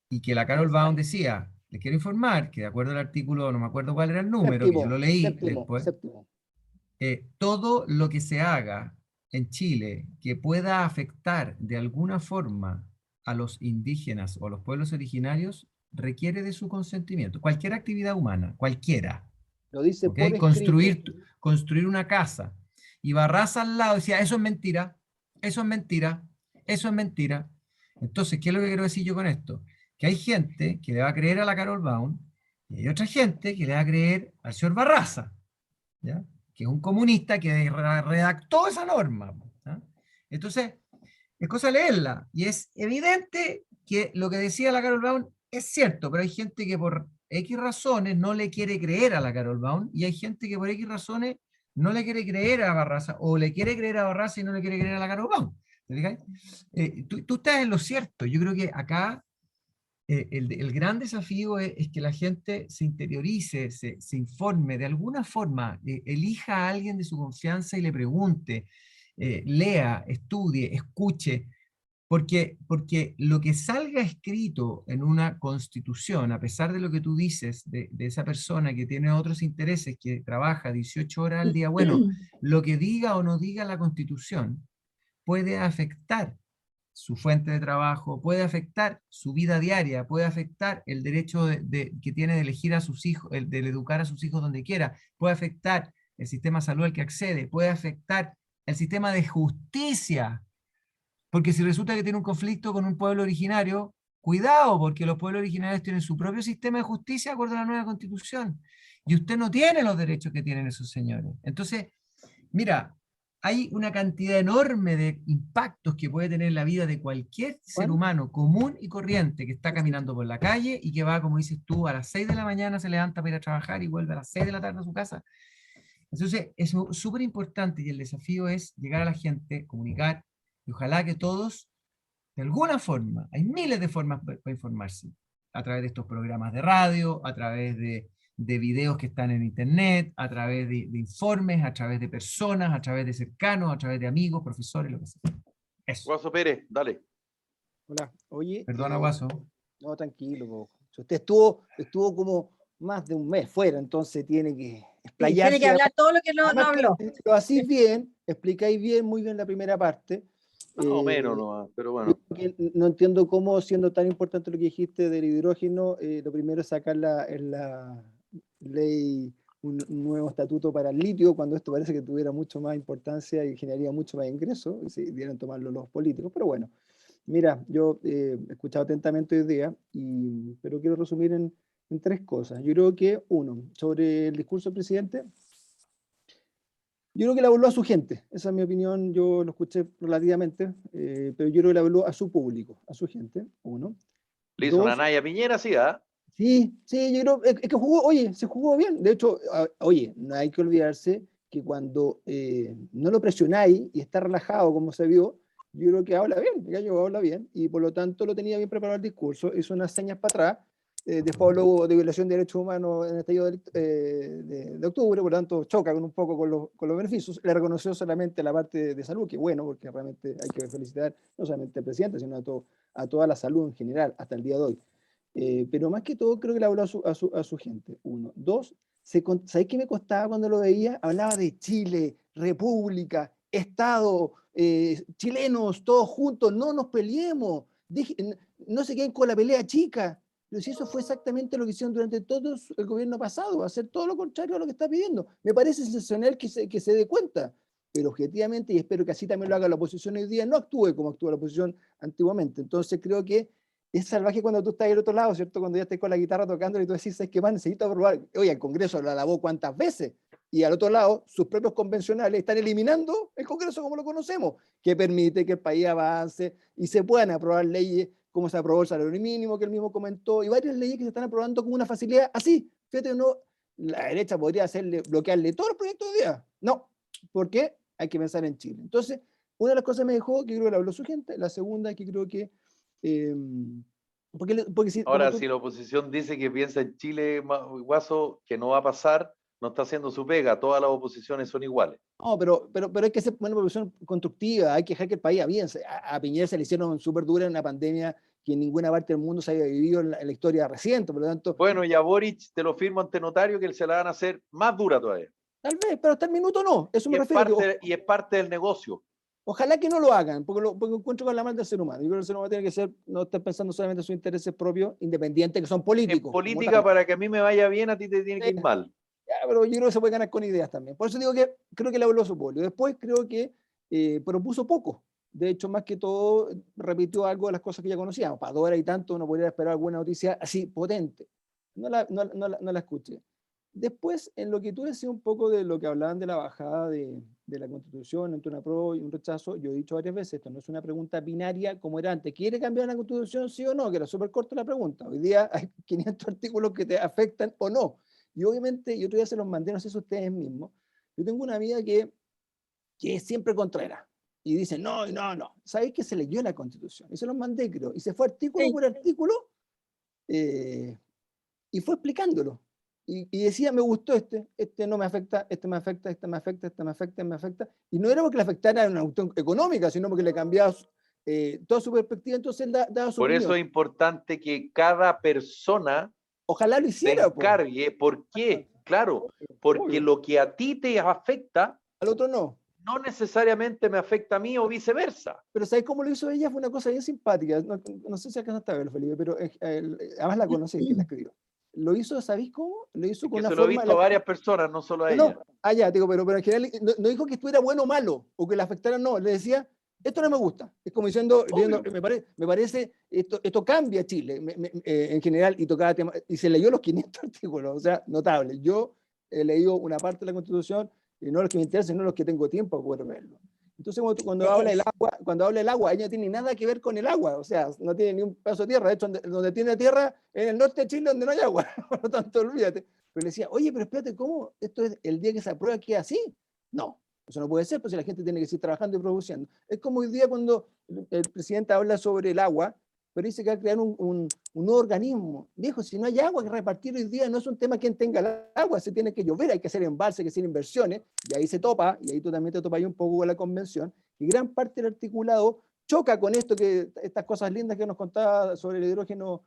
Y que la Carol Baum decía, les quiero informar que de acuerdo al artículo, no me acuerdo cuál era el número, que yo lo leí después, todo lo que se haga en Chile que pueda afectar de alguna forma a los indígenas o a los pueblos originarios requiere de su consentimiento. Cualquier actividad humana, cualquiera. Lo dice ¿Okay? Construir una casa. Y Barraza al lado decía, eso es mentira, eso es mentira, eso es mentira. Entonces, ¿qué es lo que quiero decir yo con esto? Que hay gente que le va a creer a la Carol Baum y hay otra gente que le va a creer al señor Barraza, ¿ya?, que es un comunista que redactó esa norma, ¿ya? Entonces, es cosa de leerla, y es evidente que lo que decía la Carol Baum es cierto, pero hay gente que por X razones no le quiere creer a la Carol Baum, y hay gente que por X razones no le quiere creer a Barraza, o le quiere creer a Barraza y no le quiere creer a la Carol Baum. Tú estás en lo cierto. Yo creo que acá el gran desafío es que la gente se interiorice, se informe, de alguna forma, elija a alguien de su confianza y le pregunte, lea, estudie, escuche, porque lo que salga escrito en una constitución, a pesar de lo que tú dices de esa persona que tiene otros intereses, que trabaja 18 horas al día, bueno, lo que diga o no diga la constitución puede afectar su fuente de trabajo, puede afectar su vida diaria, puede afectar el derecho que tiene de elegir a sus hijos, el de educar a sus hijos donde quiera, puede afectar el sistema de salud al que accede, puede afectar el sistema de justicia, porque si resulta que tiene un conflicto con un pueblo originario, cuidado, porque los pueblos originarios tienen su propio sistema de justicia de acuerdo a la nueva constitución, y usted no tiene los derechos que tienen esos señores. Entonces, mira, hay una cantidad enorme de impactos que puede tener la vida de cualquier ser humano común y corriente que está caminando por la calle y que va, como dices tú, a las 6 de la mañana se levanta para ir a trabajar y vuelve a las 6 de la tarde a su casa. Entonces, es súper importante y el desafío es llegar a la gente, comunicar, y ojalá que todos, de alguna forma, hay miles de formas para informarse, a través de estos programas de radio, a través de videos que están en internet, a través de informes, a través de personas, a través de cercanos, a través de amigos, profesores, lo que sea. Eso. Guaso Pérez, dale. Hola, oye. Perdona, Guaso. No, tranquilo. Usted estuvo como más de un mes fuera, entonces tiene que explayarse. Tiene que hablar todo lo que no habló. Lo hacéis bien, explicáis bien, muy bien la primera parte. Más o menos, no, pero bueno. No entiendo cómo, siendo tan importante lo que dijiste del hidrógeno, lo primero es sacar en la ley un nuevo estatuto para el litio, cuando esto parece que tuviera mucho más importancia y generaría mucho más ingresos, y si debieran tomarlo los políticos. Pero bueno, mira, yo he escuchado atentamente hoy día, pero quiero resumir en 3 cosas. Yo creo que, uno, sobre el discurso del presidente, yo creo que le habló a su gente, esa es mi opinión, yo lo escuché relativamente, pero yo creo que le habló a su público, a su gente, uno. Le hizo una Naya Piñera, sí, ¿ah? Sí, yo creo, es que jugó, se jugó bien. De hecho, no hay que olvidarse que cuando no lo presionáis y está relajado como se vio, yo creo que habla bien, el gallo habla bien, y por lo tanto lo tenía bien preparado el discurso, hizo unas señas para atrás. Después habló de violación de derechos humanos en el estallido de octubre, por lo tanto choca un poco con los beneficios. Le reconoció solamente la parte de salud, que bueno, porque realmente hay que felicitar no solamente al presidente, sino a toda la salud en general, hasta el día de hoy. Pero más que todo creo que le habló a su gente, uno. Dos, ¿sabéis qué me costaba cuando lo veía? Hablaba de Chile, República, Estado, chilenos, todos juntos, no nos peleemos, no se queden con la pelea chica. Pero si eso fue exactamente lo que hicieron durante todo el gobierno pasado, hacer todo lo contrario a lo que está pidiendo. Me parece sensacional que se dé cuenta, pero objetivamente, y espero que así también lo haga la oposición hoy día, no actúe como actúa la oposición antiguamente. Entonces creo que es salvaje cuando tú estás del otro lado, ¿cierto? Cuando ya estás con la guitarra tocando y tú decís, ¿sabes qué más? Necesito aprobar. Oye, el Congreso la alabó cuántas veces. Y al otro lado, sus propios convencionales están eliminando el Congreso como lo conocemos, que permite que el país avance y se puedan aprobar leyes como se aprobó el salario mínimo, que él mismo comentó, y varias leyes que se están aprobando con una facilidad así. Fíjate, no, la derecha podría bloquearle todos los proyectos de día. No, porque hay que pensar en Chile. Entonces, una de las cosas me dejó, que creo que le habló su gente, la segunda, que creo que... Ahora, si la oposición dice que piensa en Chile, Guaso, que no va a pasar, no está haciendo su pega, todas las oposiciones son iguales. No, pero hay que hacer una oposición constructiva, hay que dejar que el país avance. A Piñera se le hicieron súper dura en una pandemia que en ninguna parte del mundo se había vivido en la historia reciente, por lo tanto... Bueno, y a Boric te lo firmo ante notario que se la van a hacer más dura todavía. Tal vez, pero hasta el minuto no, eso me refiero. Y es parte del negocio. Ojalá que no lo hagan, porque encuentro con la maldad del ser humano. Yo creo que el ser humano tiene que ser, no estar pensando solamente en sus intereses propios, independientes, que son políticos. En política, para que a mí me vaya bien, a ti te tiene que ir mal. Ya, pero yo creo que se puede ganar con ideas también. Por eso digo que creo que le habló a su pueblo. Después creo que propuso poco. De hecho, más que todo, repitió algo de las cosas que ya conocíamos. Para 2 horas y tanto uno podría esperar alguna noticia así potente. No la escuché. Después, en lo que tú decías un poco de lo que hablaban de la bajada de la Constitución entre un apruebo y un rechazo, yo he dicho varias veces, esto no es una pregunta binaria como era antes. ¿Quiere cambiar la Constitución, sí o no? Que era súper corta la pregunta. Hoy día hay 500 artículos que te afectan o no. Y obviamente, yo otro día se los mandé, no sé si ustedes mismos. Yo tengo una amiga que es siempre contraria. Y dice, no. ¿Sabéis que se leyó la Constitución? Y se los mandé, creo. Y se fue artículo por artículo y fue explicándolo. Y decía, me gustó este no me afecta, este me afecta, este me afecta, este me afecta, me afecta. Y no era porque le afectara una cuestión económica, sino porque le cambiaba toda su perspectiva, entonces él daba su Por opinión. eso es importante que cada persona ojalá lo hiciera, se encargue. ¿Por qué? Claro, porque lo que a ti te afecta, al otro no. No necesariamente me afecta a mí o viceversa. Pero ¿sabes cómo lo hizo ella? Fue una cosa bien simpática. No sé si alcanzaste a verlo, Felipe, pero además la conocí, que la escribió. Lo hizo, ¿sabéis cómo? Lo hizo con una forma... Lo he visto a varias personas, no solo a ella. Ya, digo, pero en general no dijo que estuviera bueno o malo, o que le afectara, no. Le decía, esto no me gusta. Es como diciendo, me parece, esto cambia Chile, en general, y tocaba tema, y se leyó los 500 artículos, o sea, notable. Yo he leído una parte de la Constitución, y no los que me interesan, sino los que tengo tiempo para poder verlo. Entonces, cuando habla del agua, ella no tiene nada que ver con el agua, o sea, no tiene ni un pedazo de tierra. De hecho, donde tiene tierra, en el norte de Chile, donde no hay agua, por lo tanto, olvídate. Pero le decía, oye, pero espérate, ¿cómo esto es el día que se aprueba queda así? No, eso no puede ser, pues si la gente tiene que seguir trabajando y produciendo. Es como hoy día cuando el presidente habla sobre el agua, pero dice que va a crear un nuevo organismo. Viejo, si no hay agua que repartir hoy día, no es un tema quien tenga el agua, se tiene que llover, hay que hacer embalses, hay que hacer inversiones, y ahí se topa, y ahí tú también te topas un poco con la convención, y gran parte del articulado choca con estas cosas lindas que nos contaba sobre el hidrógeno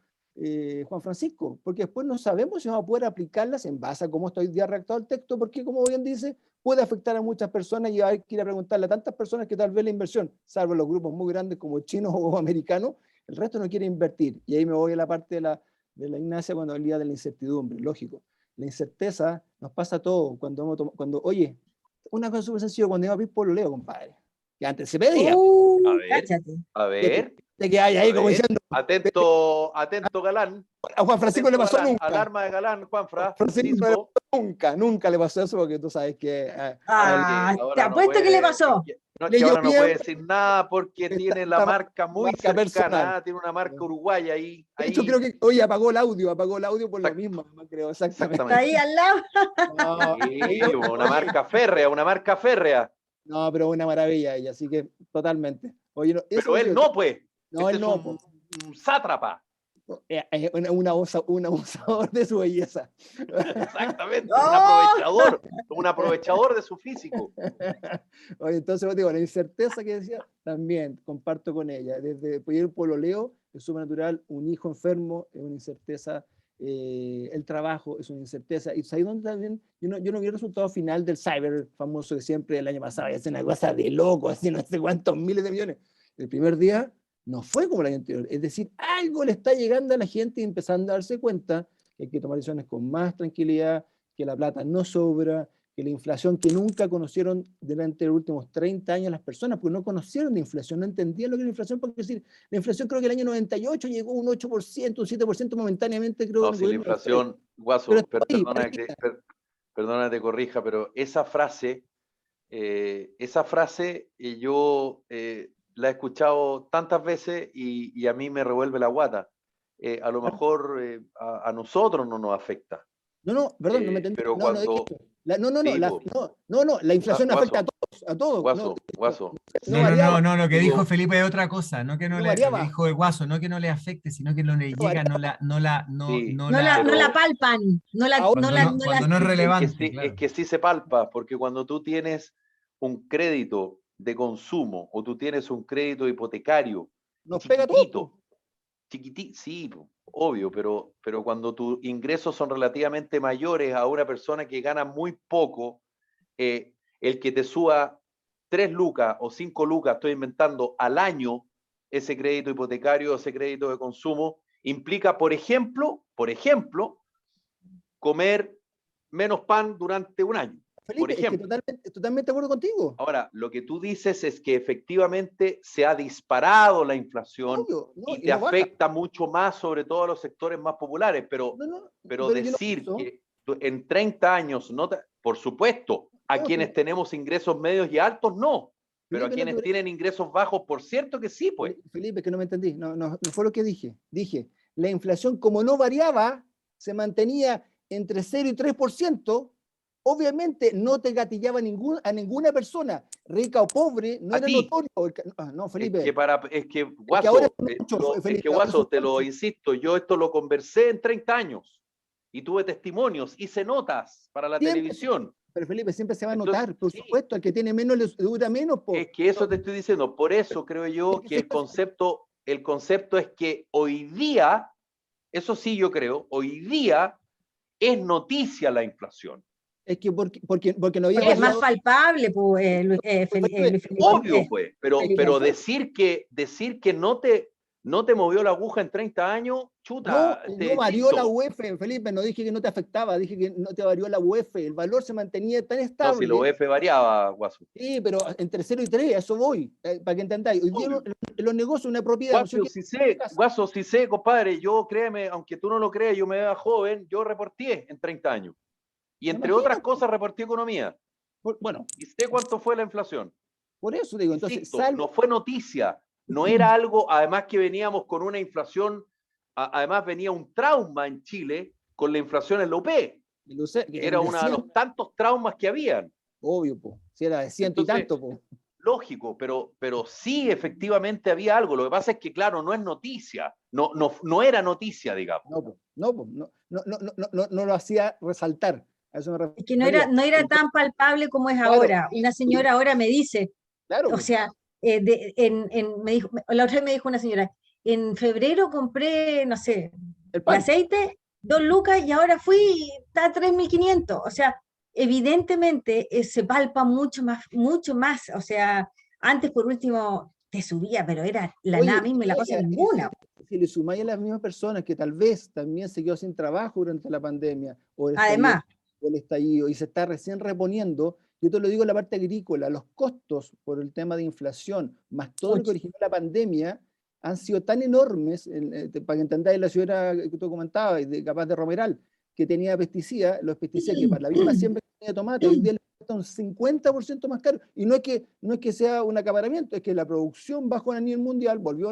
Juan Francisco, porque después no sabemos si vamos a poder aplicarlas en base a cómo está hoy día redactado el texto, porque como bien dice, puede afectar a muchas personas y hay que ir a preguntarle a tantas personas que tal vez la inversión, salvo los grupos muy grandes como chinos o americanos, el resto no quiere invertir. Y ahí me voy a la parte de la Ignacia cuando hablaba de la incertidumbre, lógico. La incerteza nos pasa a todos oye, una cosa súper sencilla, cuando iba a pedir pololeo, compadre, que antes se pedía. A ver. De que hay ahí como diciendo... Atento, Galán. A Juan Francisco le pasó Galán, nunca. Alarma de Galán, Juan Francisco nunca le pasó eso, porque tú sabes que... te apuesto que le pasó. No, es que ahora no puede decir nada porque tiene la marca muy cercana, tiene una marca uruguaya ahí. De hecho, creo que, oye, apagó el audio por lo mismo, creo, exactamente. Está ahí al lado. Sí, una marca férrea. No, pero una maravilla ella, así que totalmente. Oye, pero él no, pues. No, él no. Un sátrapa. Un abusador de su belleza. Exactamente, un aprovechador de su físico. Oye, entonces, digo, la incerteza que decía, también comparto con ella. Desde el pololeo es supernatural, un hijo enfermo es una incerteza, el trabajo es una incerteza. Y ahí donde también, yo no vi el resultado final del cyber famoso que siempre el año pasado es una cosa de loco, así no sé cuántos miles de millones. El primer día no fue como el año anterior, es decir, algo le está llegando a la gente y empezando a darse cuenta que hay que tomar decisiones con más tranquilidad, que la plata no sobra, que la inflación que nunca conocieron durante los últimos 30 años las personas, porque no conocieron de inflación, no entendían lo que era la inflación, porque decir, la inflación creo que el año 98 llegó a un 8%, un 7% momentáneamente, creo. No, si la inflación, Guaso, perdona te corrija, pero esa frase yo... la he escuchado tantas veces y a mí me revuelve la guata. A lo mejor a nosotros no nos afecta. No, perdón, no me entendí. Pero la inflación afecta a todos. Guaso. No, lo que dijo Felipe es otra cosa, no que no le, lo que dijo el Guaso, no que no le afecte, sino que no le llega, no la palpan, cuando no es relevante. Es que sí se palpa, porque cuando tú tienes un crédito de consumo o tú tienes un crédito hipotecario nos pega todo. Sí, obvio, pero cuando tus ingresos son relativamente mayores a una persona que gana muy poco, el que te suba 3 lucas o 5 lucas, estoy inventando, al año ese crédito hipotecario, ese crédito de consumo, implica, por ejemplo, comer menos pan durante un año. Felipe, es que totalmente de acuerdo contigo. Ahora, lo que tú dices es que efectivamente se ha disparado la inflación y te afecta mucho más, sobre todo a los sectores más populares, pero decir que en 30 años, por supuesto, a quienes tenemos ingresos medios y altos, no, pero Felipe, a quienes tienen ingresos bajos, por cierto que sí, pues. Felipe, que no me entendí, no fue lo que dije. Dije, la inflación como no variaba, se mantenía entre 0 y 3%, obviamente no te gatillaba a ninguna persona, rica o pobre, no era notorio. No, Felipe. Es que Guaso, te lo insisto, yo esto lo conversé en 30 años y tuve testimonios, hice notas para la televisión. Pero Felipe, siempre se va a notar, por supuesto, al que tiene menos le dura menos. Es que eso te estoy diciendo, por eso creo yo que el concepto es que hoy día, eso sí yo creo, hoy día es noticia la inflación. Es que porque no había... Porque es más palpable, pues, Felipe. Obvio, pues, pero decir que no te movió la aguja en 30 años, chuta. No varió la UEF, Felipe, no dije que no te afectaba, dije que no te varió la UEF, el valor se mantenía tan estable. No, si la UEF variaba, Guaso. Sí, pero entre 0 y 3, a eso voy, para que entendáis. Hoy día los negocios, una propiedad... Guaso, si sé, compadre, yo créeme, aunque tú no lo creas, yo me vea joven, yo reporté en 30 años. Y entre otras cosas reporté economía. Bueno. Y sé cuánto fue la inflación. Por eso digo, entonces... Insisto, no fue noticia, no era algo, además que veníamos con una inflación, además venía un trauma en Chile con la inflación en la UP. Era uno de los tantos traumas que habían. Obvio, po. Si era de 100 y tanto, po. Lógico, pero sí efectivamente había algo. Lo que pasa es que, claro, no es noticia. No era noticia, digamos. No lo hacía resaltar. A eso me refiero. Es que no era tan palpable como es ahora. Una señora ahora me dice, claro, o sea, me dijo, la otra vez me dijo una señora, en febrero compré, no sé, el aceite, 2 lucas, y ahora fui y está a 3.500. O sea, evidentemente se palpa mucho más. O sea, antes por último te subía, pero era nada misma y la cosa ninguna. Si le sumáis a las mismas personas que tal vez también se quedó sin trabajo durante la pandemia, además, el estallido, y se está recién reponiendo, yo te lo digo en la parte agrícola, los costos por el tema de inflación, más todo lo que originó la pandemia, han sido tan enormes, para que entendáis la señora que tú comentabas, capaz de Romeral, que tenía pesticidas, los pesticidas que para la misma siembra que tenía tomate, hoy día le cuesta un 50% más caro, y no es que sea un acaparamiento, es que la producción bajo a nivel mundial volvió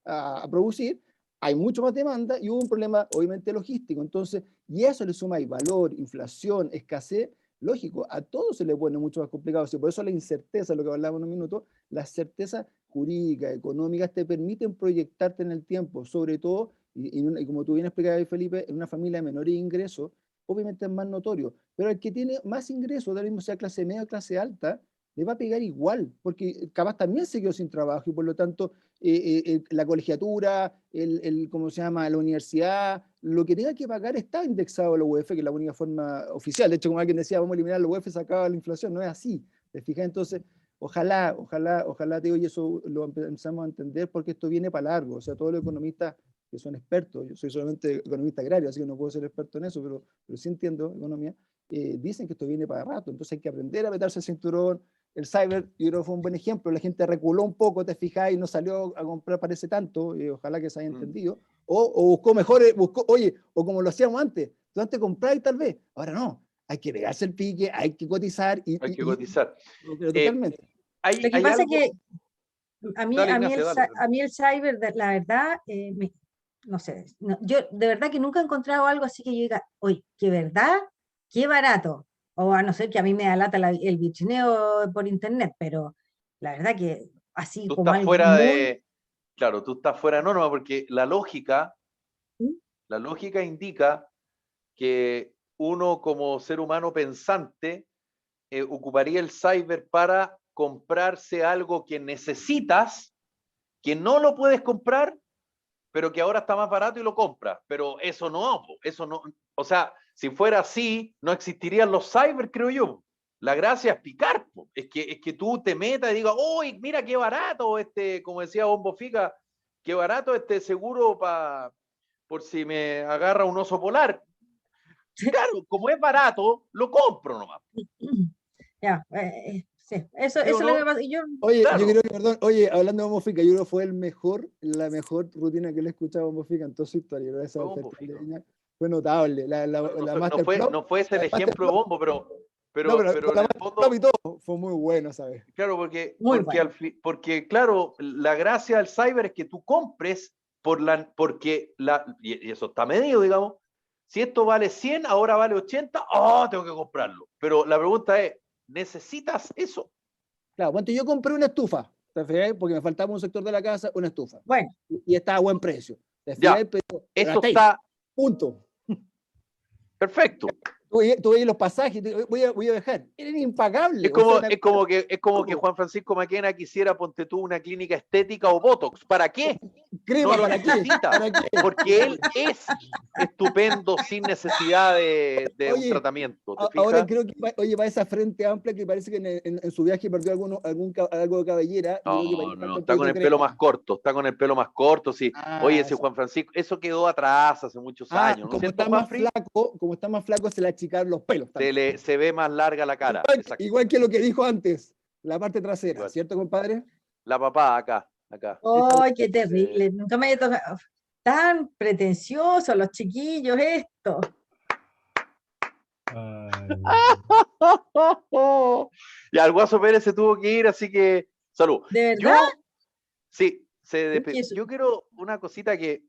a producir, hay mucho más demanda y hubo un problema obviamente logístico, entonces, y eso le suma ahí valor, inflación, escasez, lógico, a todo se le pone mucho más complicado, por eso la incerteza, lo que hablábamos en un minuto, las certezas jurídicas, económicas te permiten proyectarte en el tiempo, sobre todo, y como tú bien explicabas, Felipe, en una familia de menores ingresos, obviamente es más notorio, pero el que tiene más ingresos, da lo mismo sea clase media o clase alta, le va a pegar igual, porque capaz también se quedó sin trabajo y por lo tanto la colegiatura, ¿cómo se llama?, la universidad, lo que tenga que pagar está indexado a la UEF, que es la única forma oficial. De hecho, como alguien decía, vamos a eliminar la UEF, se acaba la inflación, no es así. ¿Te fijas? Entonces, ojalá, te digo, y eso lo empezamos a entender porque esto viene para largo. O sea, todos los economistas que son expertos, yo soy solamente economista agrario, así que no puedo ser experto en eso, pero sí entiendo economía, dicen que esto viene para rato, entonces hay que aprender a meterse el cinturón. El cyber, yo creo que fue un buen ejemplo, la gente reculó un poco, te fijas, y no salió a comprar parece tanto, y ojalá que se haya entendido, o buscó mejor, o como lo hacíamos antes, tú antes comprabas tal vez, ahora no, hay que pegarse el pique, hay que cotizar. Hay que cotizar. Totalmente. Lo que pasa es que a mí el cyber, la verdad, no sé, yo de verdad que nunca he encontrado algo así que yo diga, oye, qué verdad, qué barato. O a no ser que a mí me da lata el bichineo por internet, pero la verdad que así tú como estás algo fuera muy... de... Claro, tú estás fuera de norma porque la lógica indica que uno como ser humano pensante ocuparía el cyber para comprarse algo que necesitas, que no lo puedes comprar, pero que ahora está más barato y lo compras. Pero eso no, o sea, si fuera así, no existirían los cyber, creo yo. La gracia es picar, es que tú te metas y digas, ¡uy, mira qué barato! Como decía Bombo Fica, qué barato este seguro por si me agarra un oso polar. Claro, como es barato, lo compro nomás. Ya, sí, eso es lo que pasa. Oye, claro. Yo creo que, perdón, hablando de Bombo Fica, yo creo que fue la mejor rutina que le he escuchado a Bombo Fica en toda su historia. Fue notable. No fue ese el ejemplo de Bombo, pero en el fondo, y todo fue muy bueno, ¿sabes? Claro, porque claro, la gracia del cyber es que tú compres y eso está medido, digamos, Si esto vale 100, ahora vale 80, ¡oh, tengo que comprarlo! Pero la pregunta es, ¿necesitas eso? Claro, bueno, yo compré una estufa, ¿te fijas? Porque me faltaba un sector de la casa, una estufa. Bueno. Y está a buen precio. ¿Te Ya, fijas? Pero eso está... Punto. Perfecto. Tú veis los pasajes, voy a dejar. Eran impagables. Es como que Juan Francisco Maquena quisiera, ponte tú, una clínica estética o Botox. ¿Para qué? Crema, no lo ¿para necesita, ¿Para qué? porque él es estupendo sin necesidad de un tratamiento. ¿Te fijas? Ahora creo que va esa frente amplia que parece que en su viaje perdió algo de cabellera. No, está con el pelo más corto, sí. Oye, ese Juan Francisco, eso quedó atrás hace muchos años. Como está más flaco, se le achicaron los pelos. Se ve más larga la cara. Igual que lo que dijo antes, la parte trasera, igual. ¿Cierto, compadre? La papá acá. ¡Ay, qué terrible! Nunca me había tocado. Tan pretenciosos los chiquillos esto. Y al Guaso Pérez se tuvo que ir, así que salud. ¿De verdad? Sí, yo quiero una cosita que,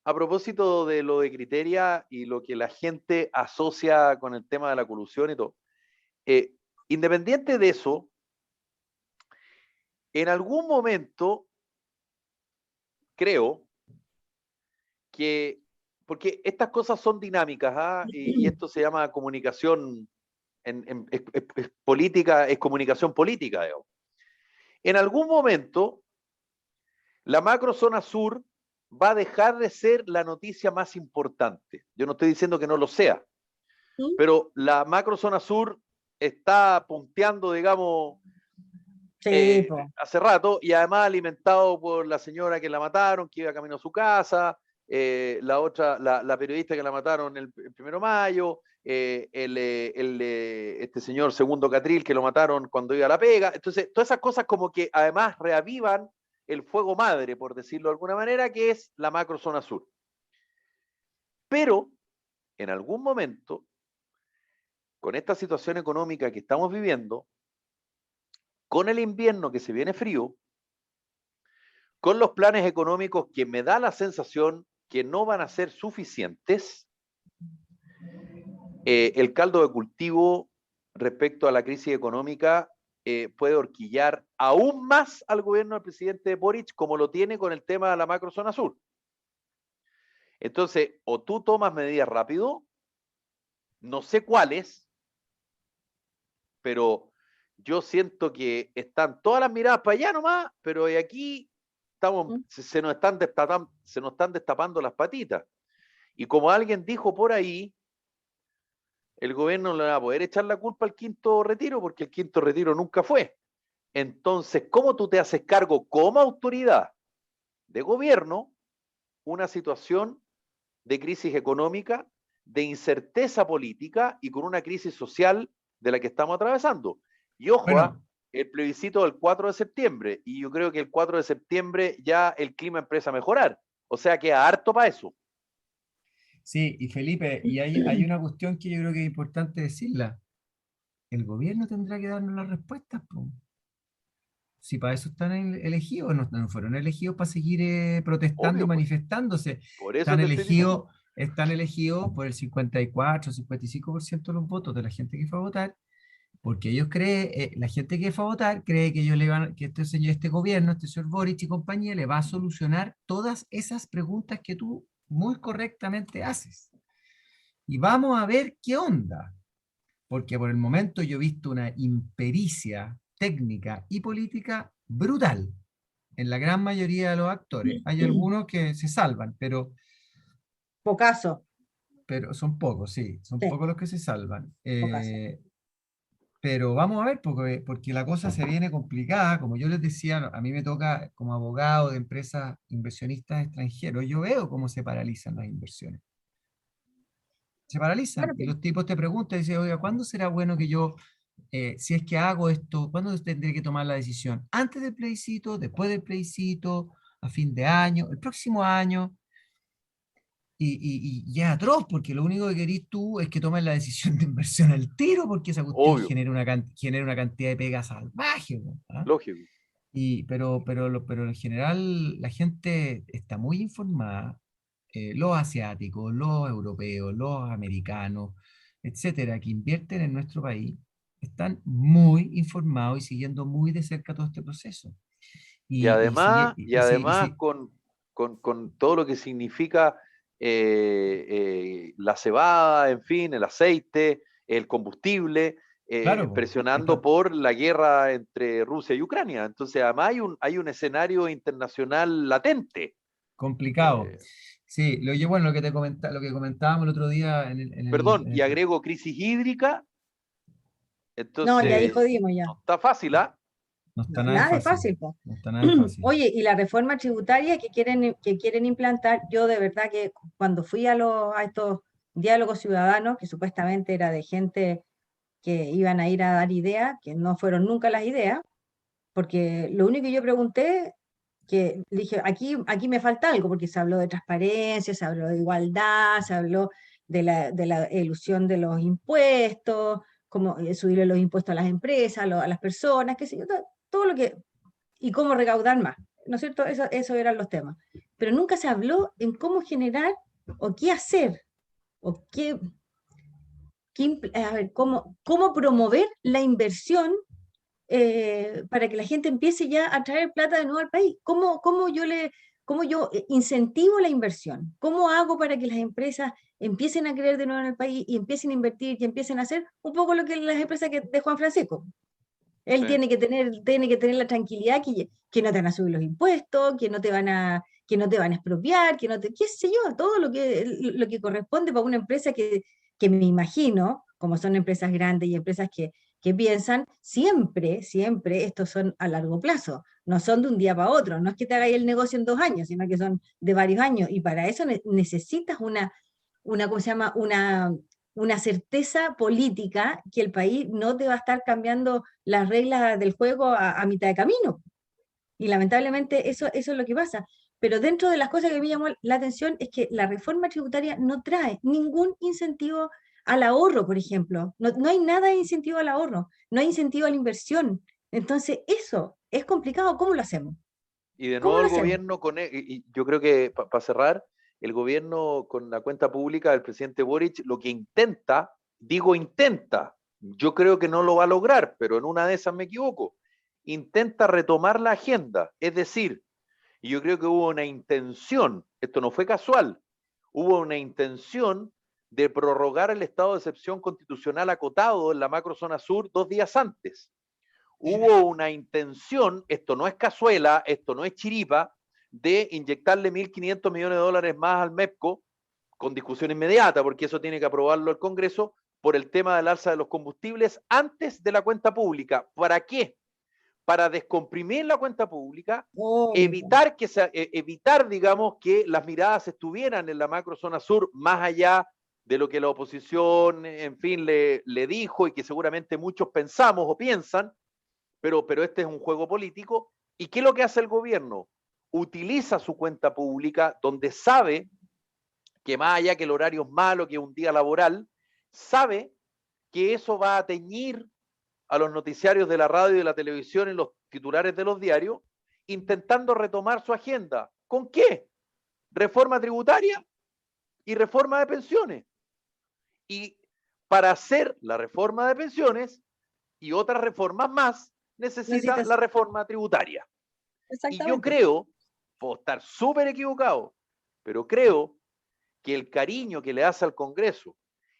a propósito de lo de Criteria y lo que la gente asocia con el tema de la colusión y todo, independiente de eso, en algún momento creo que, porque estas cosas son dinámicas, y esto se llama comunicación, es política, es comunicación política, digamos. En algún momento, la macrozona sur va a dejar de ser la noticia más importante. Yo no estoy diciendo que no lo sea, pero la macrozona sur está punteando, digamos, hace rato, y además alimentado por la señora que la mataron, que iba camino a su casa, la periodista que la mataron el 1 de mayo, este señor Segundo Catril que lo mataron cuando iba a la pega. Entonces, todas esas cosas como que además reavivan el fuego madre, por decirlo de alguna manera, que es la macrozona sur. Pero, en algún momento, con esta situación económica que estamos viviendo, con el invierno que se viene frío, con los planes económicos que me da la sensación que no van a ser suficientes, el caldo de cultivo respecto a la crisis económica puede horquillar aún más al gobierno del presidente Boric, como lo tiene con el tema de la macrozona sur. Entonces, o tú tomas medidas rápido, no sé cuáles, pero yo siento que están todas las miradas para allá nomás, pero aquí se nos están destapando las patitas. Y como alguien dijo por ahí, el gobierno no le va a poder echar la culpa al quinto retiro, porque el quinto retiro nunca fue. Entonces, ¿cómo tú te haces cargo como autoridad de gobierno una situación de crisis económica, de incerteza política y con una crisis social de la que estamos atravesando? Y ojo, el plebiscito del 4 de septiembre, y yo creo que el 4 de septiembre ya el clima empieza a mejorar, o sea que harto para eso. Sí, y Felipe, y hay una cuestión que yo creo que es importante decirla. El gobierno tendrá que darnos las respuestas, po. Si para eso están elegidos, no fueron elegidos para seguir protestando. Obvio, y manifestándose. Por eso están elegidos por el 54, 55% de los votos de la gente que fue a votar, porque ellos la gente que fue a votar cree que ellos que este gobierno, este señor Boric y compañía, le va a solucionar todas esas preguntas que tú muy correctamente haces. Y vamos a ver qué onda, porque por el momento yo he visto una impericia técnica y política brutal en la gran mayoría de los actores. Hay algunos que se salvan, pero son pocos, sí, son pocos los que se salvan. Pero vamos a ver, porque la cosa se viene complicada. Como yo les decía, a mí me toca como abogado de empresas inversionistas extranjeros, yo veo cómo se paralizan las inversiones. Se paralizan. Claro. Y los tipos te preguntan, dicen, oiga, ¿cuándo será bueno que yo, si es que hago esto, cuándo tendré que tomar la decisión? ¿Antes del plebiscito, después del plebiscito, a fin de año, el próximo año? Y es atroz, porque lo único que querís tú es que tomes la decisión de inversión al tiro, porque esa cuestión genera una cantidad de pegas salvajes, ¿eh? Lógico. Pero en general la gente está muy informada, los asiáticos, los europeos, los americanos, etcétera, que invierten en nuestro país, están muy informados y siguiendo muy de cerca todo este proceso. Y además con todo lo que significa la cebada, en fin, el aceite, el combustible, claro, presionando por la guerra entre Rusia y Ucrania. Entonces, además hay un escenario internacional latente. Complicado. Sí, bueno, lo que comentábamos el otro día Perdón, y agrego crisis hídrica. Entonces, no, ya ahí jodimos ya. No está fácil, ¿ah? No está Nada de fácil, po. No está nada fácil. Oye, y la reforma tributaria que quieren implantar, yo de verdad que cuando fui a estos diálogos ciudadanos, que supuestamente era de gente que iban a ir a dar ideas, que no fueron nunca las ideas, porque lo único que yo pregunté, que dije, aquí me falta algo, porque se habló de transparencia, se habló de igualdad, se habló de la elusión de los impuestos, como subirle los impuestos a las empresas, a las personas, qué sé yo, todo lo que, y cómo recaudar más, ¿no es cierto? Eso eran los temas. Pero nunca se habló en cómo generar, o qué hacer, o a ver, cómo promover la inversión para que la gente empiece ya a traer plata de nuevo al país. ¿Cómo yo incentivo la inversión? ¿Cómo hago para que las empresas empiecen a creer de nuevo en el país y empiecen a invertir y empiecen a hacer un poco lo que las empresas de Juan Francisco? Él Sí. tiene que tener la tranquilidad que no te van a subir los impuestos, que no te van a expropiar, qué sé yo, todo lo que corresponde para una empresa que me imagino, como son empresas grandes y empresas que piensan, siempre estos son a largo plazo, no son de un día para otro, no es que te hagáis el negocio en 2 años, sino que son de varios años, y para eso necesitas ¿cómo se llama? Una certeza política que el país no te va a estar cambiando las reglas del juego a mitad de camino. Y lamentablemente eso es lo que pasa. Pero dentro de las cosas que me llamó la atención es que la reforma tributaria no trae ningún incentivo al ahorro, por ejemplo. No hay nada de incentivo al ahorro, no hay incentivo a la inversión. Entonces, eso es complicado. ¿Cómo lo hacemos? Y de nuevo el gobierno, y yo creo que para cerrar, el gobierno con la cuenta pública del presidente Boric lo que intenta, yo creo que no lo va a lograr, pero en una de esas me equivoco, intenta retomar la agenda, es decir, y yo creo que hubo una intención, esto no fue casual, hubo una intención de prorrogar el estado de excepción constitucional acotado en la macrozona sur 2 días antes. Hubo una intención, esto no es cazuela, esto no es chiripa, de inyectarle $1.500 millones más al MEPCO con discusión inmediata, porque eso tiene que aprobarlo el Congreso, por el tema del alza de los combustibles antes de la cuenta pública. ¿Para qué? Para descomprimir la cuenta pública, evitar, digamos, que las miradas estuvieran en la macrozona sur, más allá de lo que la oposición, en fin, le dijo y que seguramente muchos pensamos o piensan, pero este es un juego político. ¿Y qué es lo que hace el gobierno? Utiliza su cuenta pública donde sabe que más allá que el horario es malo, que es un día laboral, sabe que eso va a teñir a los noticiarios de la radio y de la televisión y los titulares de los diarios, intentando retomar su agenda. ¿Con qué? Reforma tributaria y reforma de pensiones. Y para hacer la reforma de pensiones y otras reformas más, necesita la reforma tributaria. Y yo creo, puedo estar súper equivocado, pero creo que el cariño que le hace al Congreso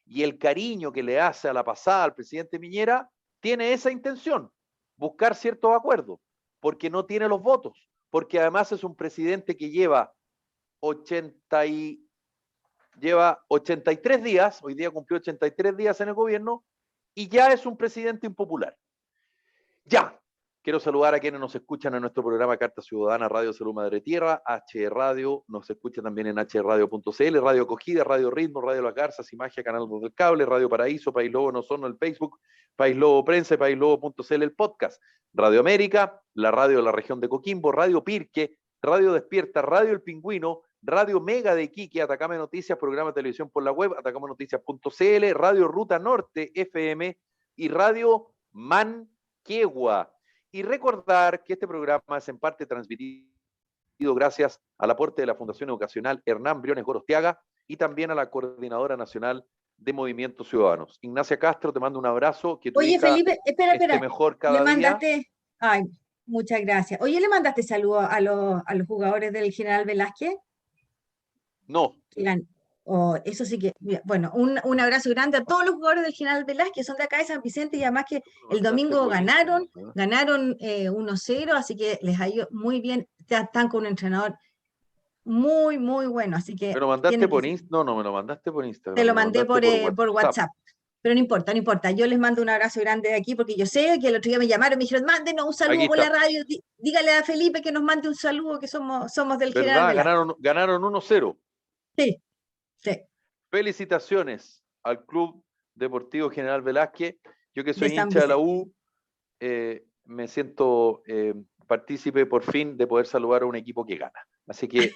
y el cariño que le hace a la pasada al presidente Piñera tiene esa intención, buscar ciertos acuerdos, porque no tiene los votos, porque además es un presidente que lleva 83 días, hoy día cumplió 83 días en el gobierno, y ya es un presidente impopular. Ya, quiero saludar a quienes nos escuchan en nuestro programa Carta Ciudadana, Radio Salud Madre Tierra, H Radio, nos escucha también en hradio.cl, Radio Acogida, Radio Ritmo, Radio Las Garzas, Imagia, Canal 2 del Cable, Radio Paraíso, País Lobo No Sono, el Facebook, País Lobo Prensa, paislobo.cl, el podcast, Radio América, la radio de la región de Coquimbo, Radio Pirque, Radio Despierta, Radio El Pingüino, Radio Mega de Iquique, Atacama Noticias, programa de televisión por la web, atacamanoticias.cl, Radio Ruta Norte FM y Radio Manquehua. Y recordar que este programa es en parte transmitido gracias al aporte de la Fundación Educacional Hernán Briones Gorostiaga y también a la Coordinadora Nacional de Movimientos Ciudadanos. Ignacia Castro, te mando un abrazo. Que tu Oye, hija Felipe, espera. mejor cada le mandaste, día. ay, muchas gracias. Oye, ¿le mandaste saludos a los jugadores del General Velázquez? No. Eso sí que, bueno, un abrazo grande a todos los jugadores del General Velázquez, son de acá de San Vicente, y además que el domingo ganaron 1-0, así que les ha ido muy bien, ya están con un entrenador muy, muy bueno, así que... ¿Me lo mandaste por Instagram? No, me lo mandaste por Instagram. Te lo mandé por WhatsApp. Pero no importa, yo les mando un abrazo grande de aquí, porque yo sé que el otro día me llamaron y me dijeron, mándenos un saludo por la radio, dígale a Felipe que nos mande un saludo, que somos del General Velázquez. Ganaron 1-0. Sí. Felicitaciones al Club Deportivo General Velázquez. Yo que soy hincha de la U, me siento partícipe por fin de poder saludar a un equipo que gana. Así que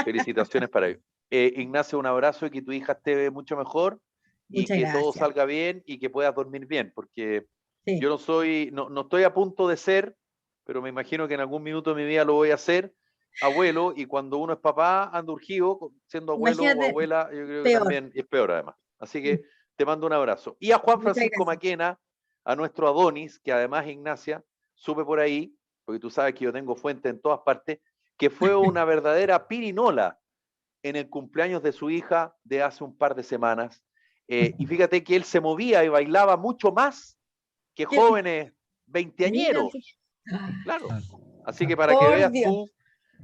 felicitaciones para ellos. Ignacio, un abrazo y que tu hija esté mucho mejor y muchas que gracias. todo salga bien y que puedas dormir bien, porque yo no estoy a punto de ser, pero me imagino que en algún minuto de mi vida lo voy a hacer, abuelo, y cuando uno es papá, anda urgido, siendo abuelo o abuela, yo creo que también es peor además. Así que te mando un abrazo. Y a Juan Francisco Maquena, a nuestro Adonis, que además, Ignacia, supe por ahí, porque tú sabes que yo tengo fuente en todas partes, que fue una verdadera pirinola en el cumpleaños de su hija de hace un par de semanas. Y fíjate que él se movía y bailaba mucho más que jóvenes veinteañeros. Claro. Así que para que veas tú,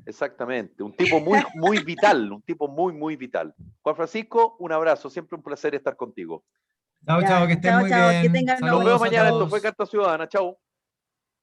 exactamente, un tipo muy, muy vital, un tipo muy, muy vital. Juan Francisco, un abrazo, siempre un placer estar contigo. Chao, que estén muy bien. Nos vemos mañana, esto fue Carta Ciudadana, chao.